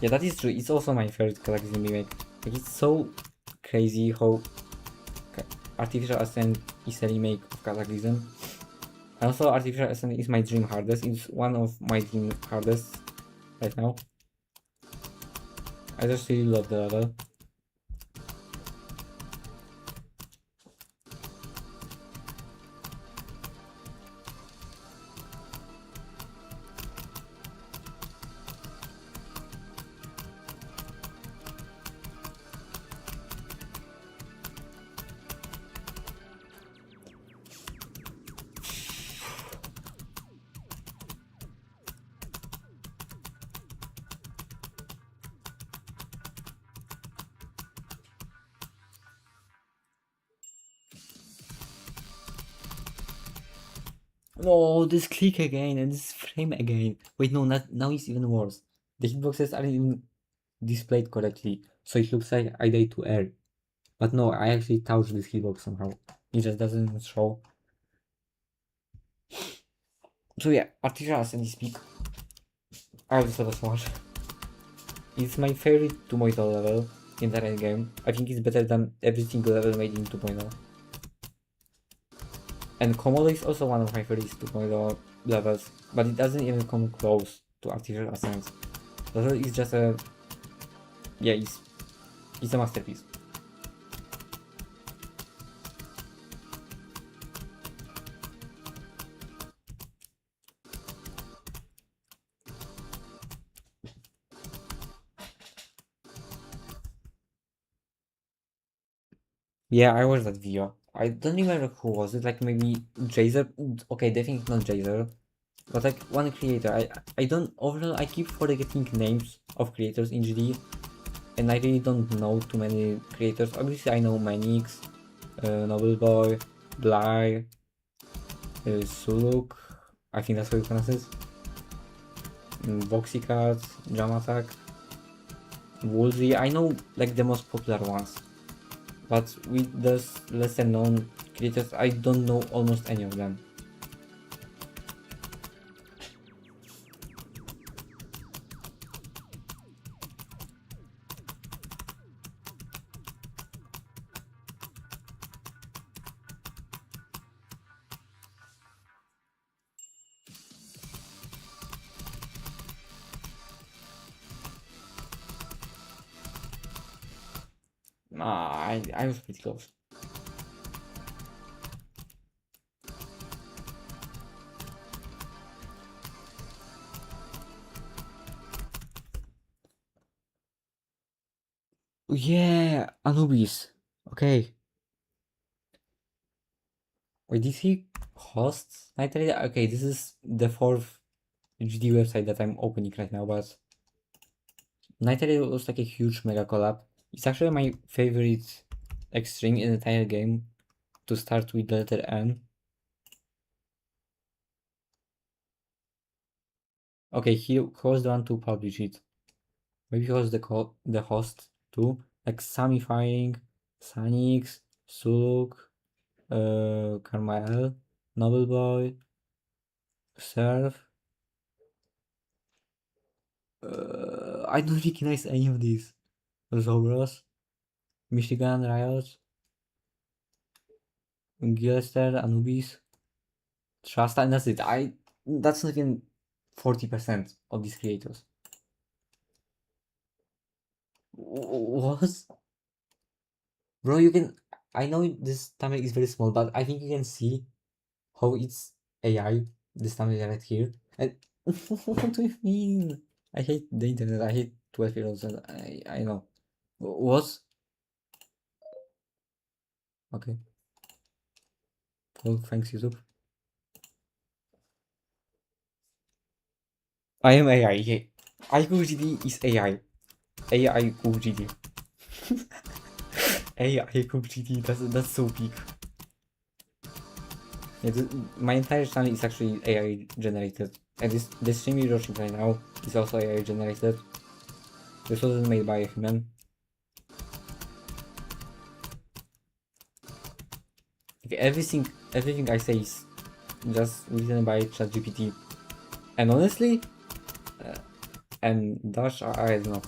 Yeah, that is true. It's also my favorite Cataclysm remake. Like, it's so crazy how Artificial Ascent is a remake of Cataclysm. And also, Artificial Ascent is my dream hardest. It's one of my dream hardest right now. I just really love the level. No, this click again and this frame again. Wait, no, not now it's even worse. The hitboxes aren't even displayed correctly, so it looks like I died to air. But no, I actually touched this hitbox somehow. It just doesn't show. So yeah, Artificial Ascent is peak. I love it so much. It's my favorite 2.0 level in the entire game. I think it's better than every single level made in 2.0. And Komodo is also one of my favorite 2.0 levels, but it doesn't even come close to Artificial Ascent. The level is just a... yeah, it's a masterpiece. Yeah, I watched that video. I don't remember who was it, like maybe Jazer? Okay, definitely not Jazer. But like one creator. I don't, overall I keep forgetting names of creators in GD, and I really don't know too many creators. Obviously I know Manix, Nobleboy, Bly, Suluk, I think that's how you pronounce it. Voxycat, Jam Attack. Woolsey, I know like the most popular ones, but with those lesser known creators, I don't know almost any of them. I was pretty close. Yeah, Anubis. Okay. Wait, did he host Night Raider? Okay, this is the fourth GD website that I'm opening right now, but Night Raider was like a huge mega collab. It's actually my favorite string in the entire game to start with the letter N. Okay, he was the one to publish it. Maybe he was the host too. Like Samifying, Sanix, Suluk, Carmel, Noble Boy, Surf. I don't recognize any of these. Zobros, Michigan Riot, Gilster, Anubis, Shasta, and that's it. That's not even 40% of these creators. What? Bro, you can. I know this thumbnail is very small, but I think you can see how it's AI. This thumbnail right here. And what do you mean? I hate the internet. I hate 12-year-olds. And I know. What? Okay. Well, thanks, YouTube. I am AI. Yeah. iCoolGD is AI. AI CoolGD. AI CoolGD. That's so big. Yeah, my entire channel is actually AI generated. And this stream you're watching right now is also AI generated. This wasn't made by a human. Like everything I say is just written by ChatGPT. And honestly, uh, and Dash, I don't know.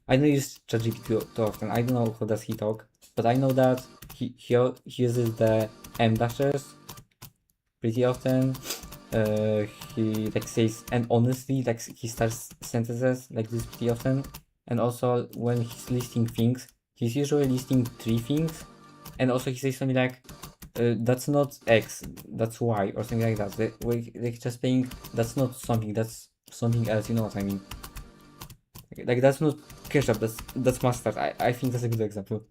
I don't use ChatGPT too often. I don't know how does he talk, but I know that he uses the M dashers pretty often. He like says, and honestly, like he starts sentences like this pretty often. And also when he's listing things, he's usually listing three things, and also he says something like, "That's not X, that's Y," or something like that. Like just saying that's not something, that's something else. You know what I mean? Like that's not ketchup, that's mustard. I think that's a good example.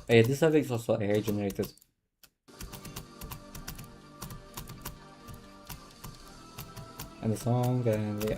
Yeah, this subject is also AI generated. And the song, and yeah.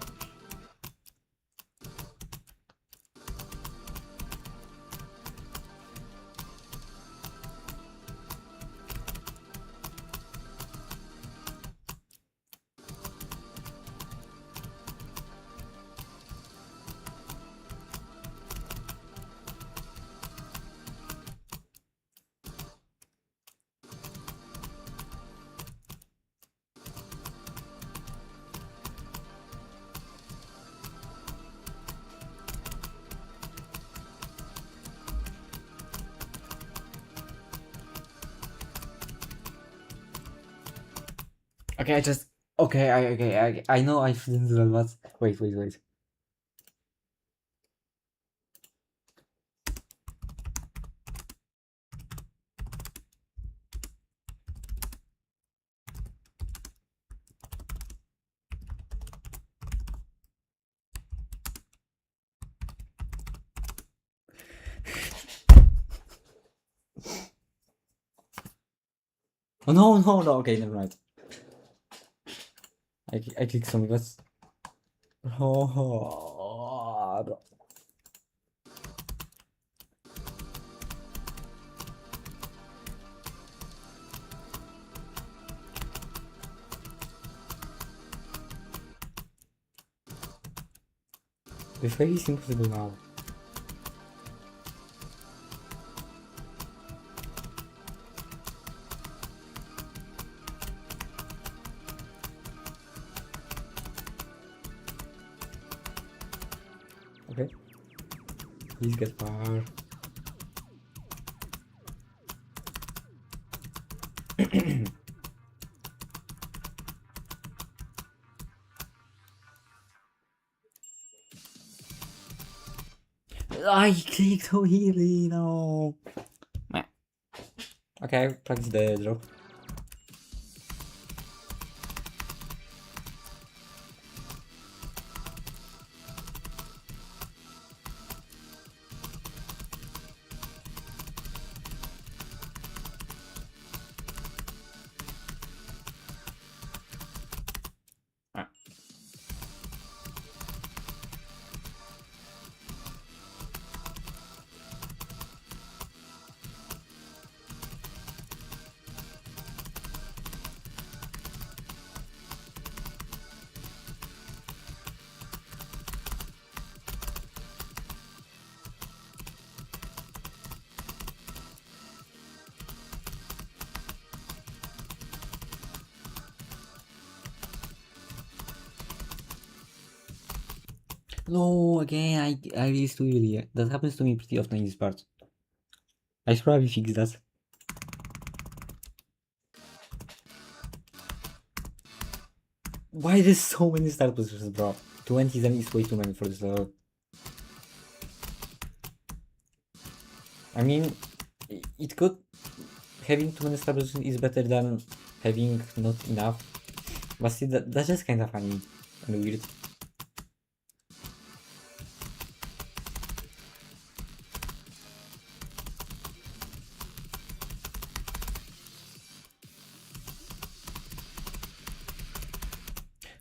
Okay, I know I shouldn't do that, but wait. Oh no, okay, never mind. I clicked something, but oh, this way is impossible now. Okay, please get far. I clicked so easily, no. Meh. Okay, practice the drop. Ah. No, again, I released too early. That happens to me pretty often in this part. I should probably fix that. Why there's so many start positions, bro? 27 is way too many for this level. I mean, it could... Having too many start positions is better than having not enough. But still, that's just kinda funny and weird.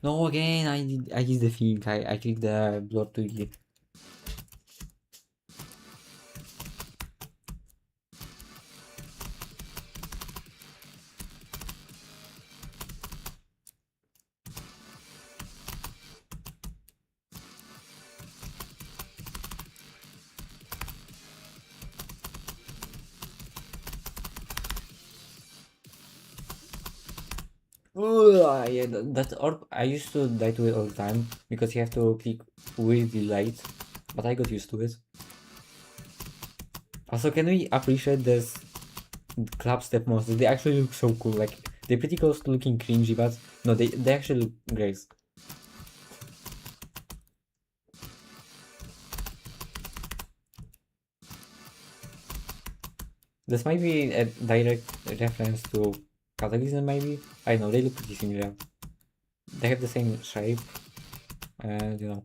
No, again, I did the thing. I clicked the blur too early. Yeah, that orb, I used to die to it all the time because you have to click weirdly late, but I got used to it. Also, can we appreciate this club step monsters? They actually look so cool. Like, they're pretty close to looking cringy, but no, they actually look great. This might be a direct reference to Cataclysm, maybe? I don't know, they look pretty similar. They have the same shape, and you know.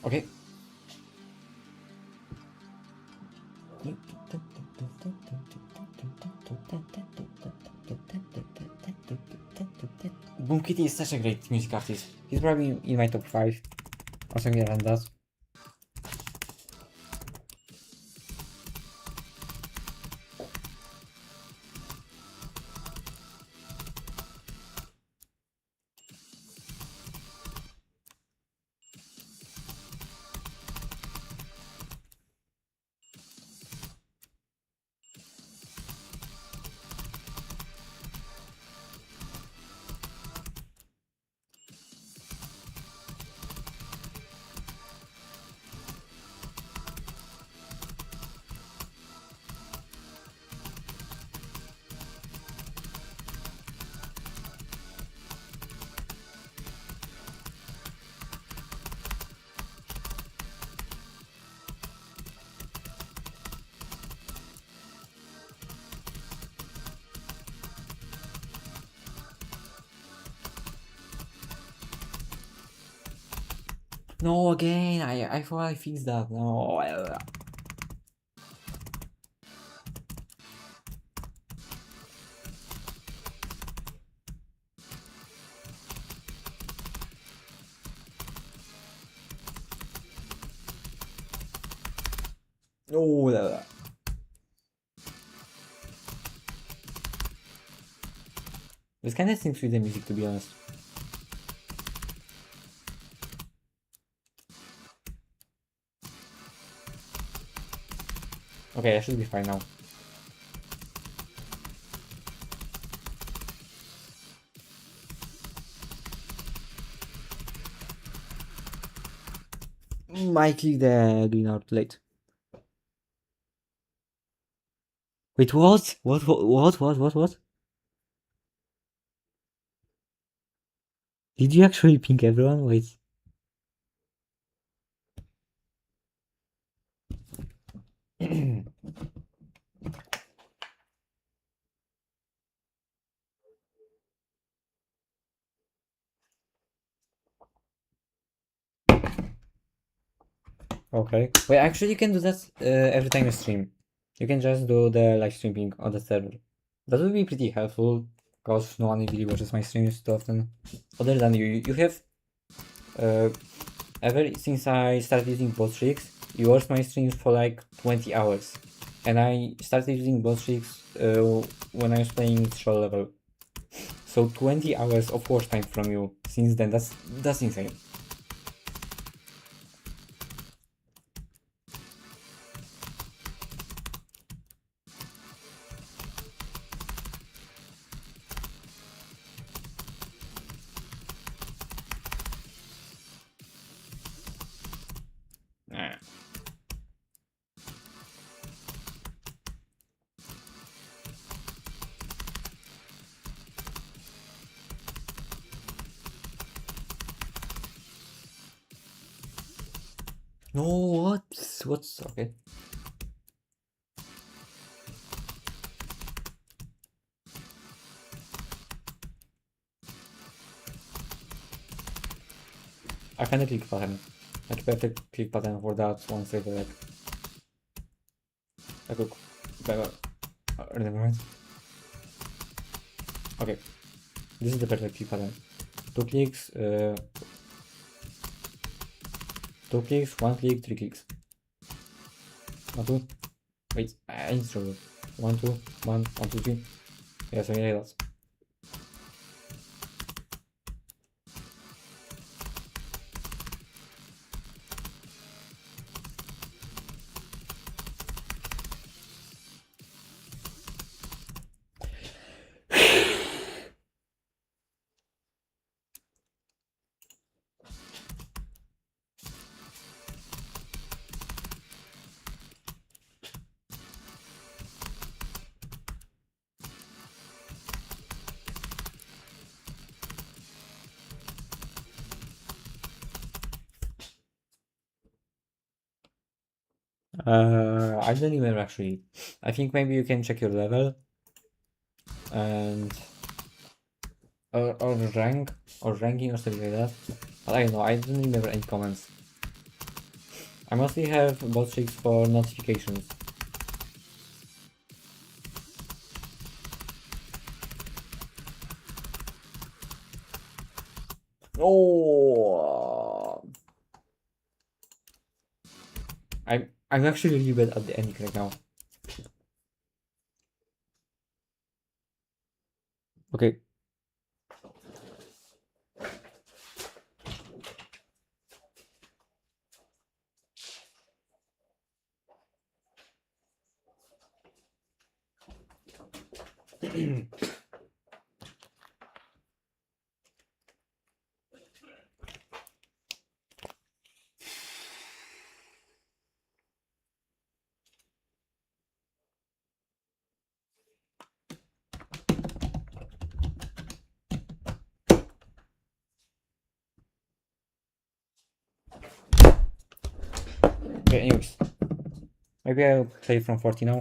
Okay. Boom Kitty is such a great music artist. He's probably in my top 5 or something around that. No, again. I thought I fixed that. No. No. This kind of syncs with the music, to be honest. Okay, I should be fine now. Might click the green out late. Wait, what? What? Did you actually ping everyone? Wait. Okay. Wait, actually, you can do that every time you stream. You can just do the live streaming on the server. That would be pretty helpful, because no one really watches my streams too often. Other than you. You have, ever since I started using bot tricks, you watched my streams for like 20 hours. And I started using bot tricks when I was playing troll level. So 20 hours of watch time from you since then, that's insane. Nah. No, what's okay? I kinda click button. Like perfect click button for that one save like a better never mind. Okay. This is the perfect click button. Two clicks, one click, three clicks. One, two. Wait, I need to roll. One, two, one, two, three. Yeah, so yeah, that's. I don't even actually. I think maybe you can check your level and or rank or ranking or something like that. But I don't know. I don't remember any comments. I mostly have bot tricks for notifications. Oh, I'm actually really bad at the ending right now. Okay. Okay, anyways. Maybe I'll play from 40 now.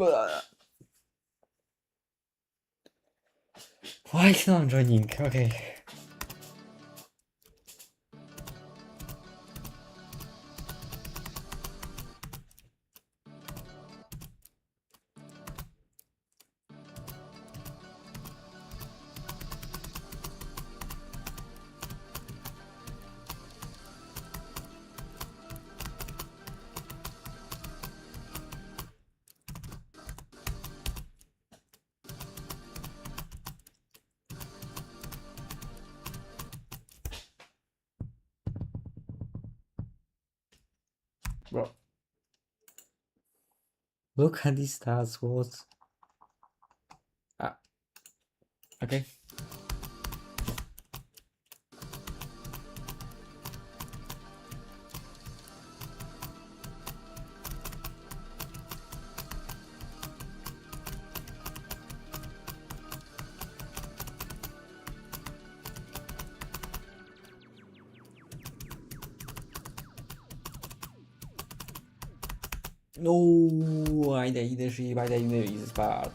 Why is not joining? Okay. Bro. Look at these stats, what? Ah, okay. No, I died the ship, I died the easy part.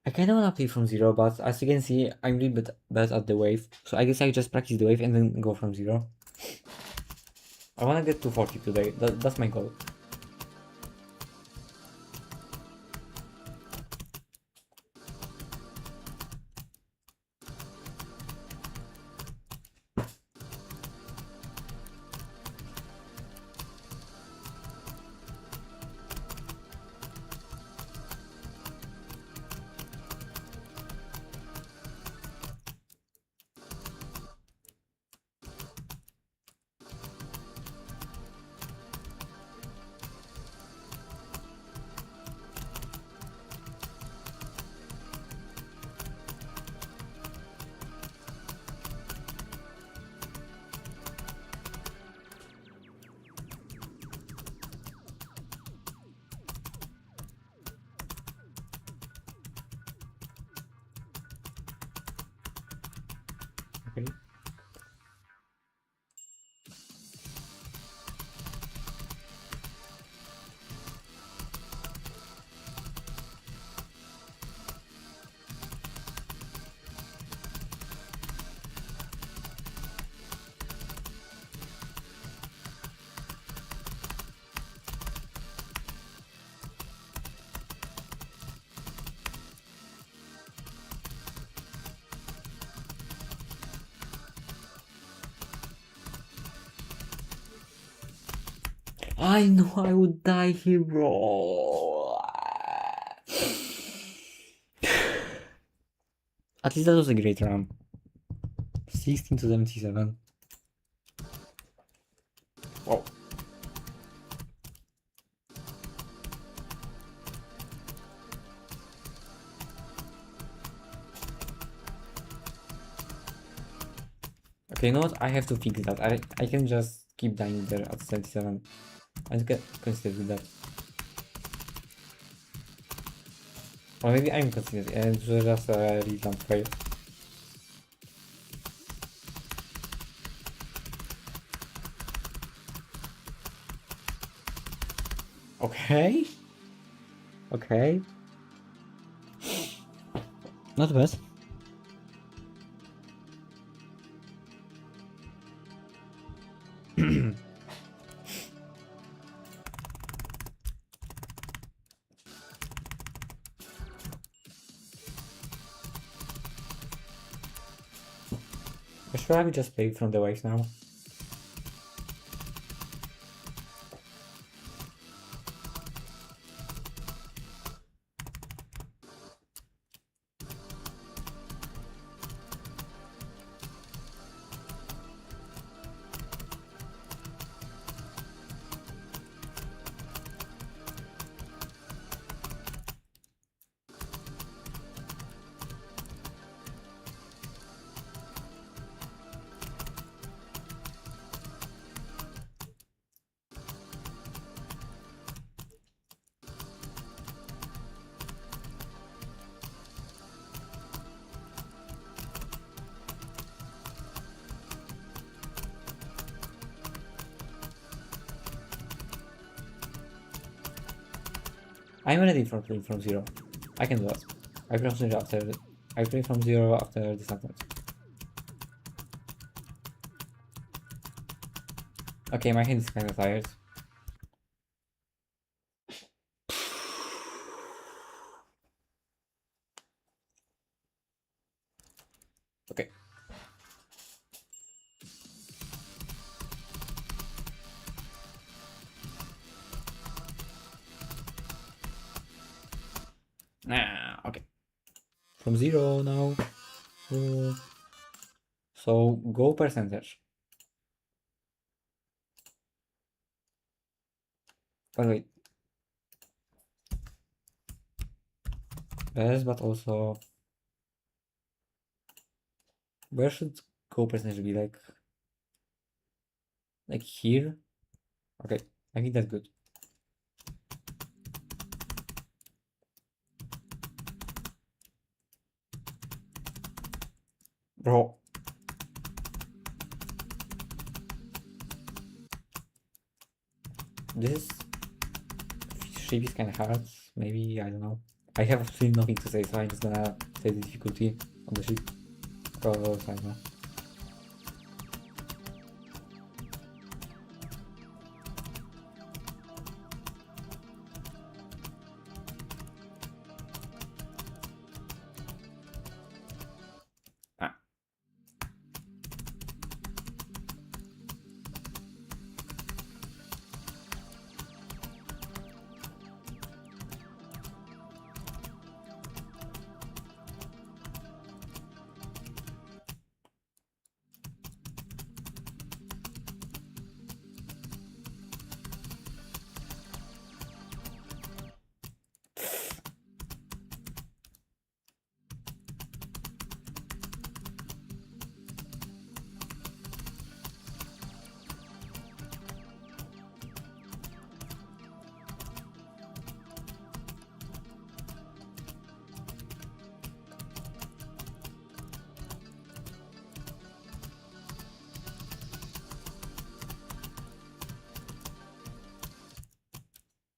I kinda wanna play from zero, but as you can see, I'm really bad at the wave. So I guess I just practice the wave and then go from zero. I wanna get to 40 today, that's my goal. Okay. I know I would die here, bro. At least that was a great run. 16 to 77. Wow. Okay, you know what? I have to fix that. I can just keep dying there at 77. I can consider with that. Or maybe I'm considering and it's just a revamp fail. Okay. Okay. Not bad. I should probably just play from the waves now. I'm ready for playing from zero. I can do that. I play from zero after this attempt. Okay, my hand is kinda tired. Okay. Okay. From zero now. So go percentage. But wait. Yes, but also where should go percentage be? Like here? Okay, I think that's good. Bro. This shape is kinda hard. Maybe, I don't know. I have absolutely nothing to say, so I'm just gonna say the difficulty on the ship. Because I don't know. Ah.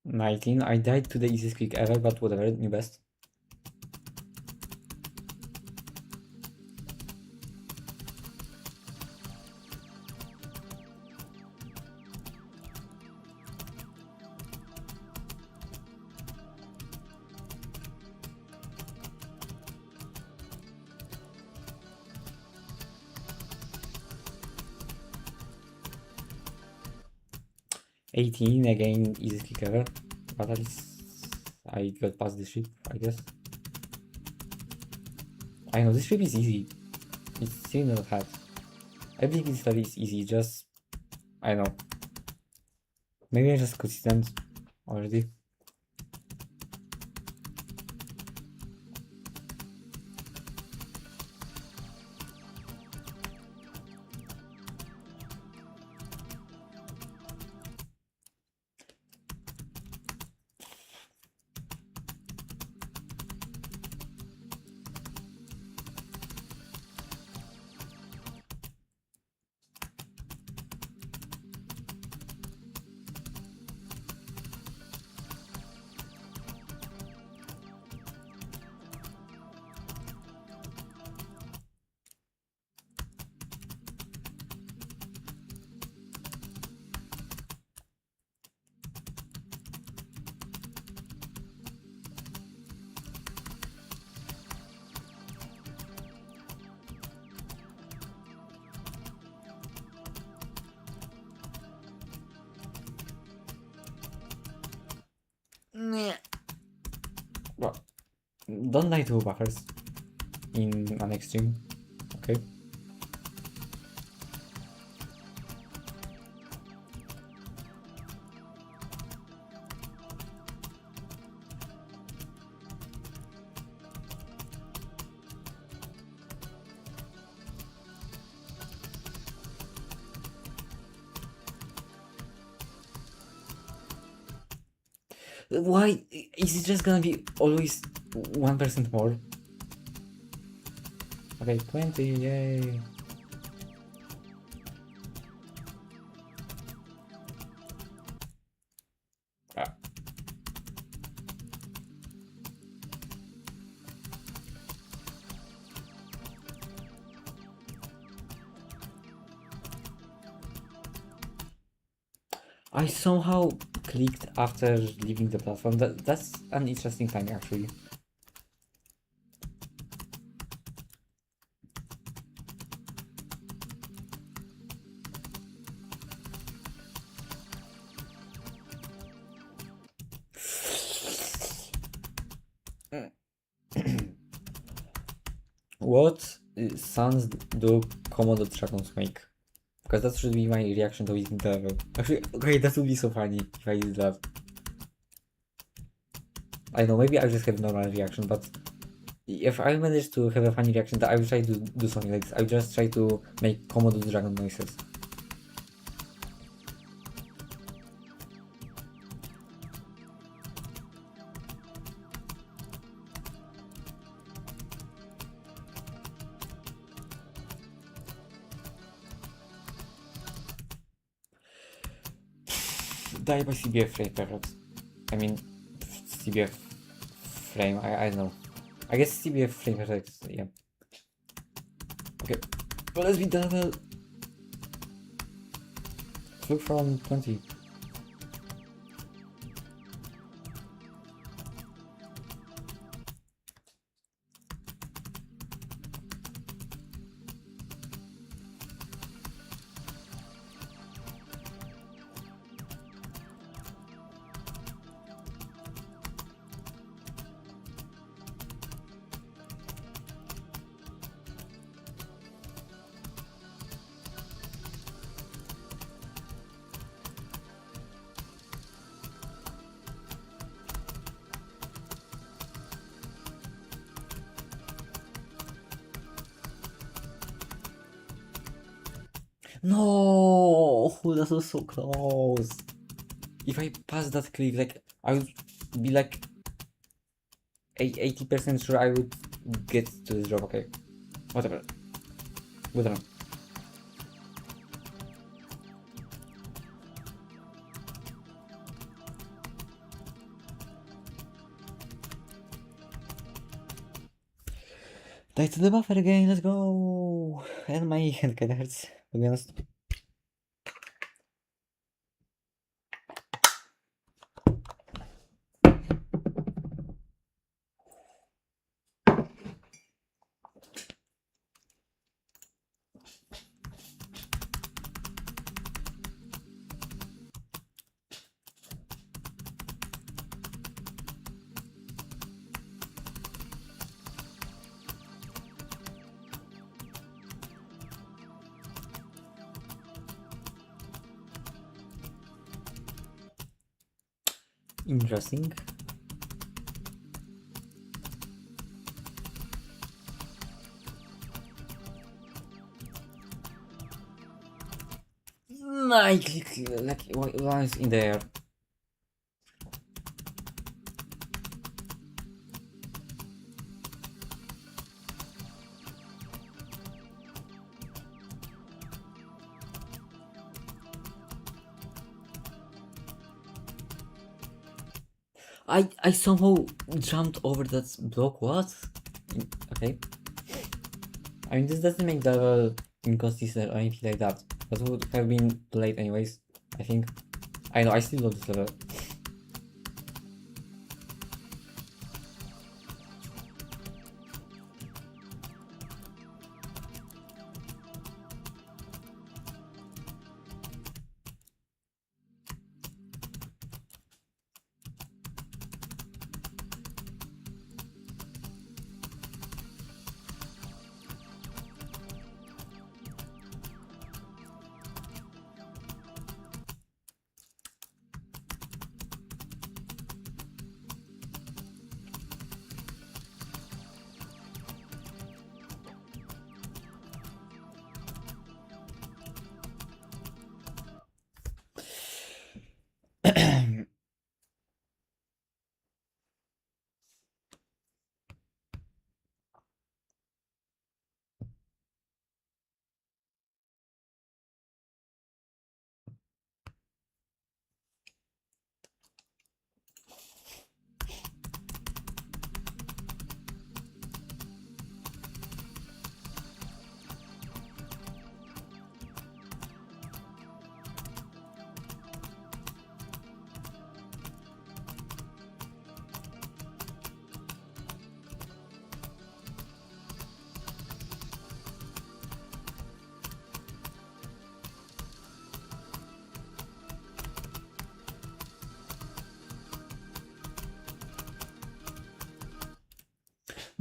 $19. I died to the easiest click ever, but whatever, new best. $18 again, easiest click ever. But at least I got past this ship, I guess. I know this ship is easy. It's still not hard. Everything is very easy, just I know. Maybe I'm just consistent already. Well, don't die to buffers in an extreme, okay? Why is it just gonna be always 1% more? Okay, 20, yay. Ah. I somehow clicked after leaving the platform. That's an interesting thing, actually. What sounds do Komodo dragons make? Because that should be my reaction to using the level. Actually, okay, that would be so funny if I use that. I know, maybe I just have normal reaction, but if I manage to have a funny reaction, I will try to do something like this. I will just try to make Komodo dragon noises. Die by CBF frame, perhaps. I mean, CBF frame, I don't know. I guess CBF frame, perhaps, yeah. Okay, but let's be double. Look from 20. No, that was so close. If I pass that cliff, like I would be like 80% sure I would get to this drop. Okay, whatever. Good run. Die to the buffer again. Let's go. And my hand kinda hurts, to be honest. Interesting. Nice, like once in there. I somehow jumped over that block. What? Okay. I mean, this doesn't make the level inconsistent or anything like that. That would have been too late anyways, I think. I know, I still love this level.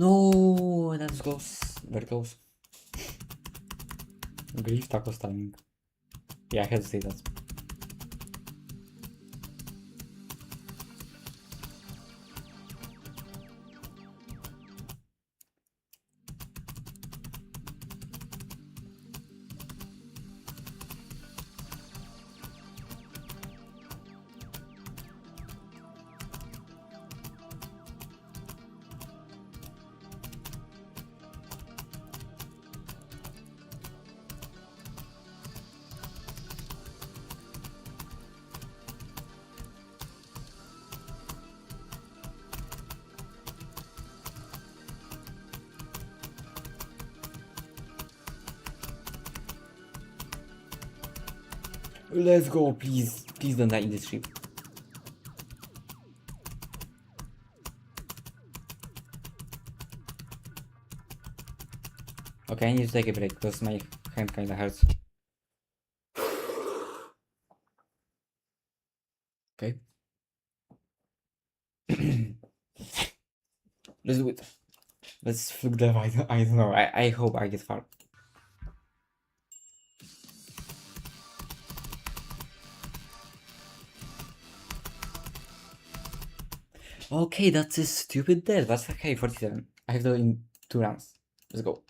No, that's close. Very close. Grief taco stunning. Yeah, I had to say that. Let's go, please. Please don't die in this ship. Okay, I need to take a break because my hand kinda hurts. Okay. Let's do it. Let's fluke them. I don't know. I hope I get far. Okay, that's a stupid death. That's okay, 47. I have to in 2 rounds. Let's go.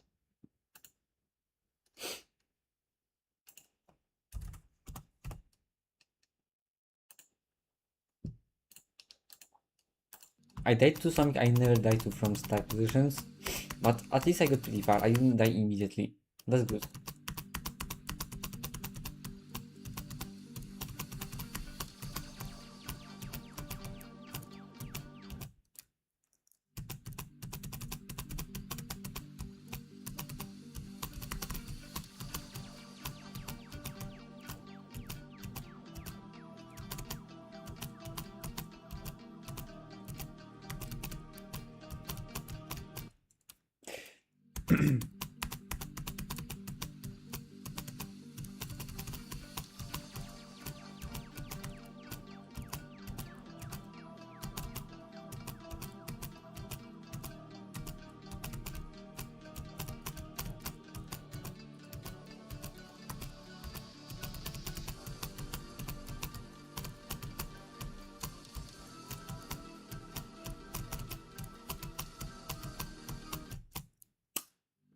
I died to something I never died to from start positions, but at least I got pretty far. I didn't die immediately. That's good.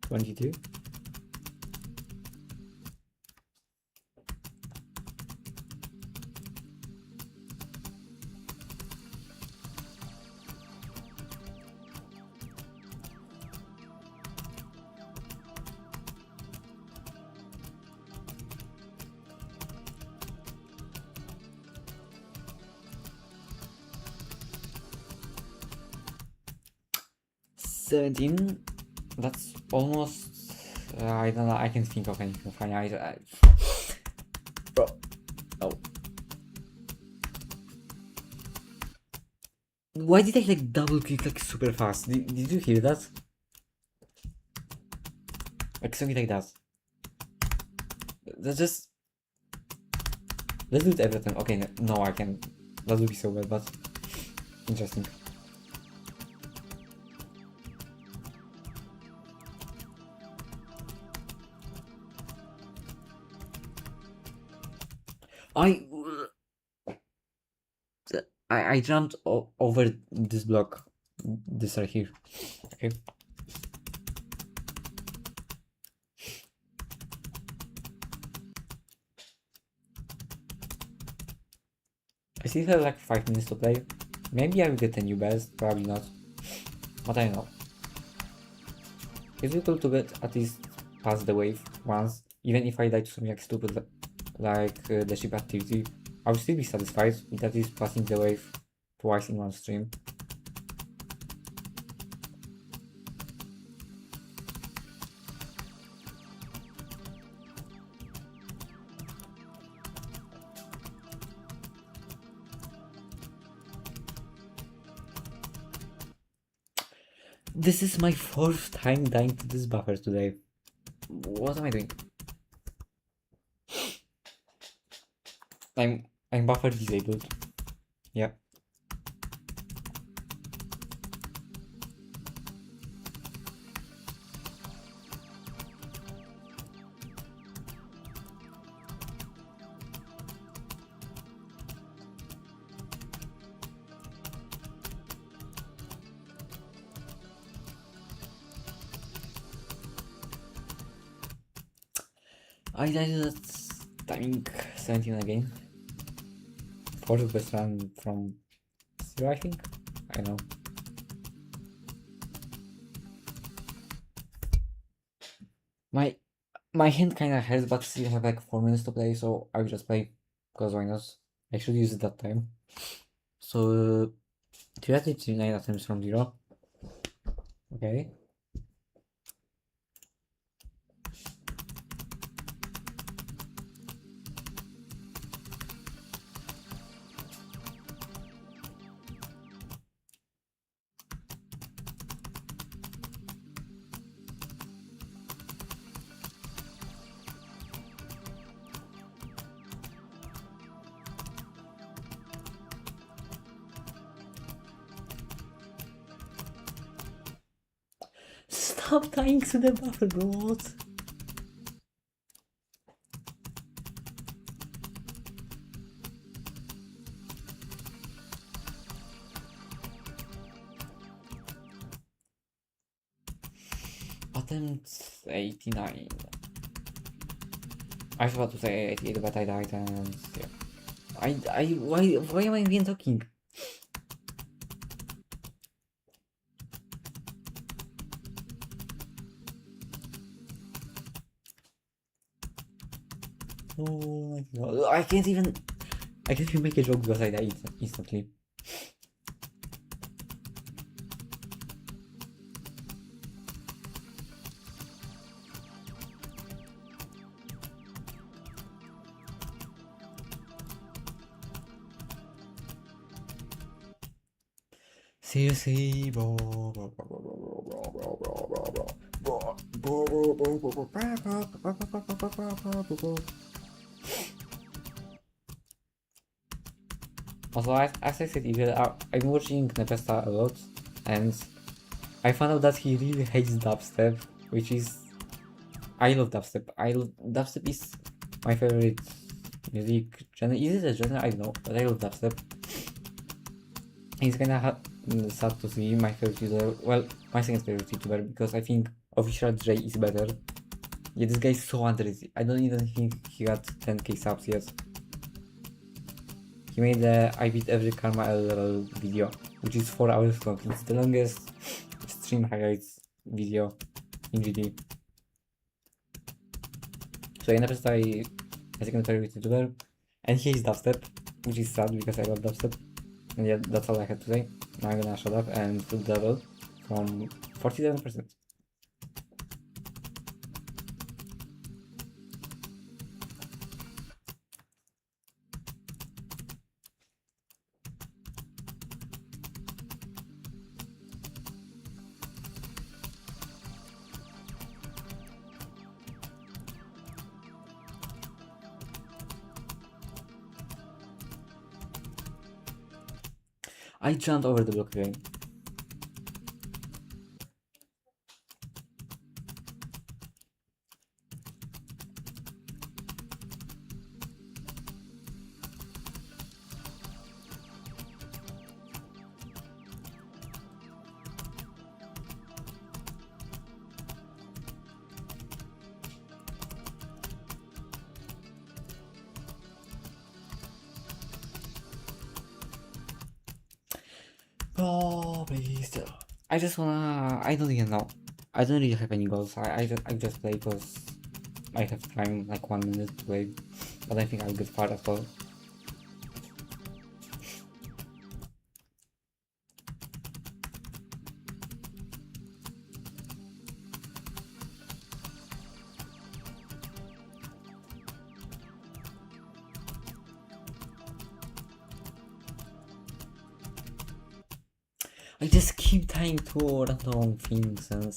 $22. $17. That's almost. I don't know. I can't think of anything funny. Bro. Oh. Why did I like double click like super fast? Did you hear that? Like something like that. That's just. Let's do it everything. Okay, no, I can. That would be so bad, but interesting. I jumped over this block. This right here. Okay. I still have like 5 minutes to play. Maybe I will get a new best, probably not. But I don't know. It's difficult to get at least past the wave once, even if I die to something like stupid like the ship activity. I will still be satisfied with at least passing the wave twice in one stream. This is my 4th time dying to this buffer today. What am I doing? I'm buffer disabled. Yeah. I died at timing 17 again. Fourth best run from 0, I think. I know. My hand kinda hurts, but still have like 4 minutes to play, so I will just play because why not? I should use it that time. So 339 attempts from 0. Okay. Stop tying to the buffer, bro. What? Attempt 89. I was about to say 88, but I died and yeah. Why am I even talking? Oh my god. I can't even make a joke because I died instantly. Seriously, bro. Also, as I said earlier, I'm watching Nepesta a lot, and I found out that he really hates dubstep, which is... I love dubstep. Dubstep is my favorite music genre. Is it a genre? I don't know, but I love dubstep. It's kinda sad to see my favorite YouTuber, well, my second favorite YouTuber, because I think Official J is better. Yeah, this guy is so underrated. I don't even think he got 10k subs yet. He made the I beat every Karma L level video, which is 4 hours long. It's the longest stream highlights video in GD. So yeah, next I second favorite YouTuber, and he is dubstep, which is sad because I love dubstep. And yeah, that's all I had to say. Now I'm gonna shut up and put the level from 47%. I jumped over the block again. Oh, please. I just wanna... I don't even know. I don't really have any goals. I just play because I have time, like 1 minute to play. But I think I'll get far as well. I just keep dying to random things, and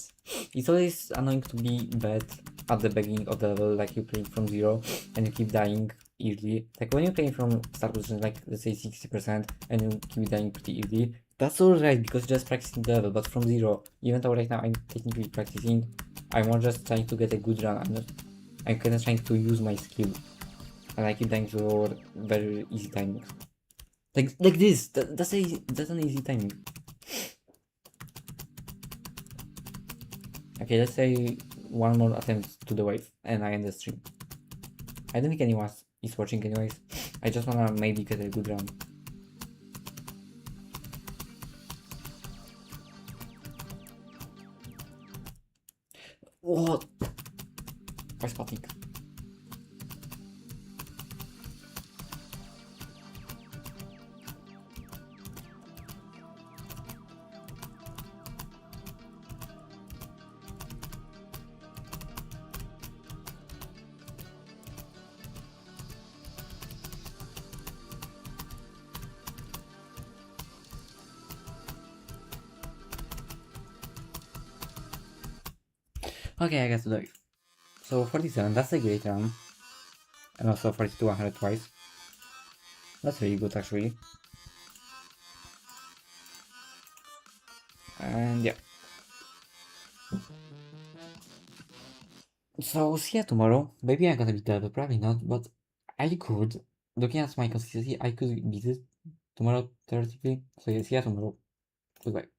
it's always annoying to be bad at the beginning of the level, like you play from 0 and you keep dying early. Like when you play from start position, like let's say 60%, and you keep dying pretty early, that's alright because you're just practicing the level. But from 0, even though right now I'm technically practicing, I'm more just trying to get a good run. I'm kind of trying to use my skill, and I keep dying to very easy timings. Like this. That's an easy timing. Okay, let's say one more attempt to the wave and I end the stream. I don't think anyone is watching anyways. I just wanna maybe get a good run. What? Where's Patik? Okay, I guess to dive. So 47, that's a great run. And also 42, 100 twice. That's really good actually. And yeah. So see ya tomorrow. Maybe I'm gonna beat that, but probably not. But I could, looking at my consistency, I could beat it tomorrow theoretically. So yeah, see ya tomorrow. Goodbye.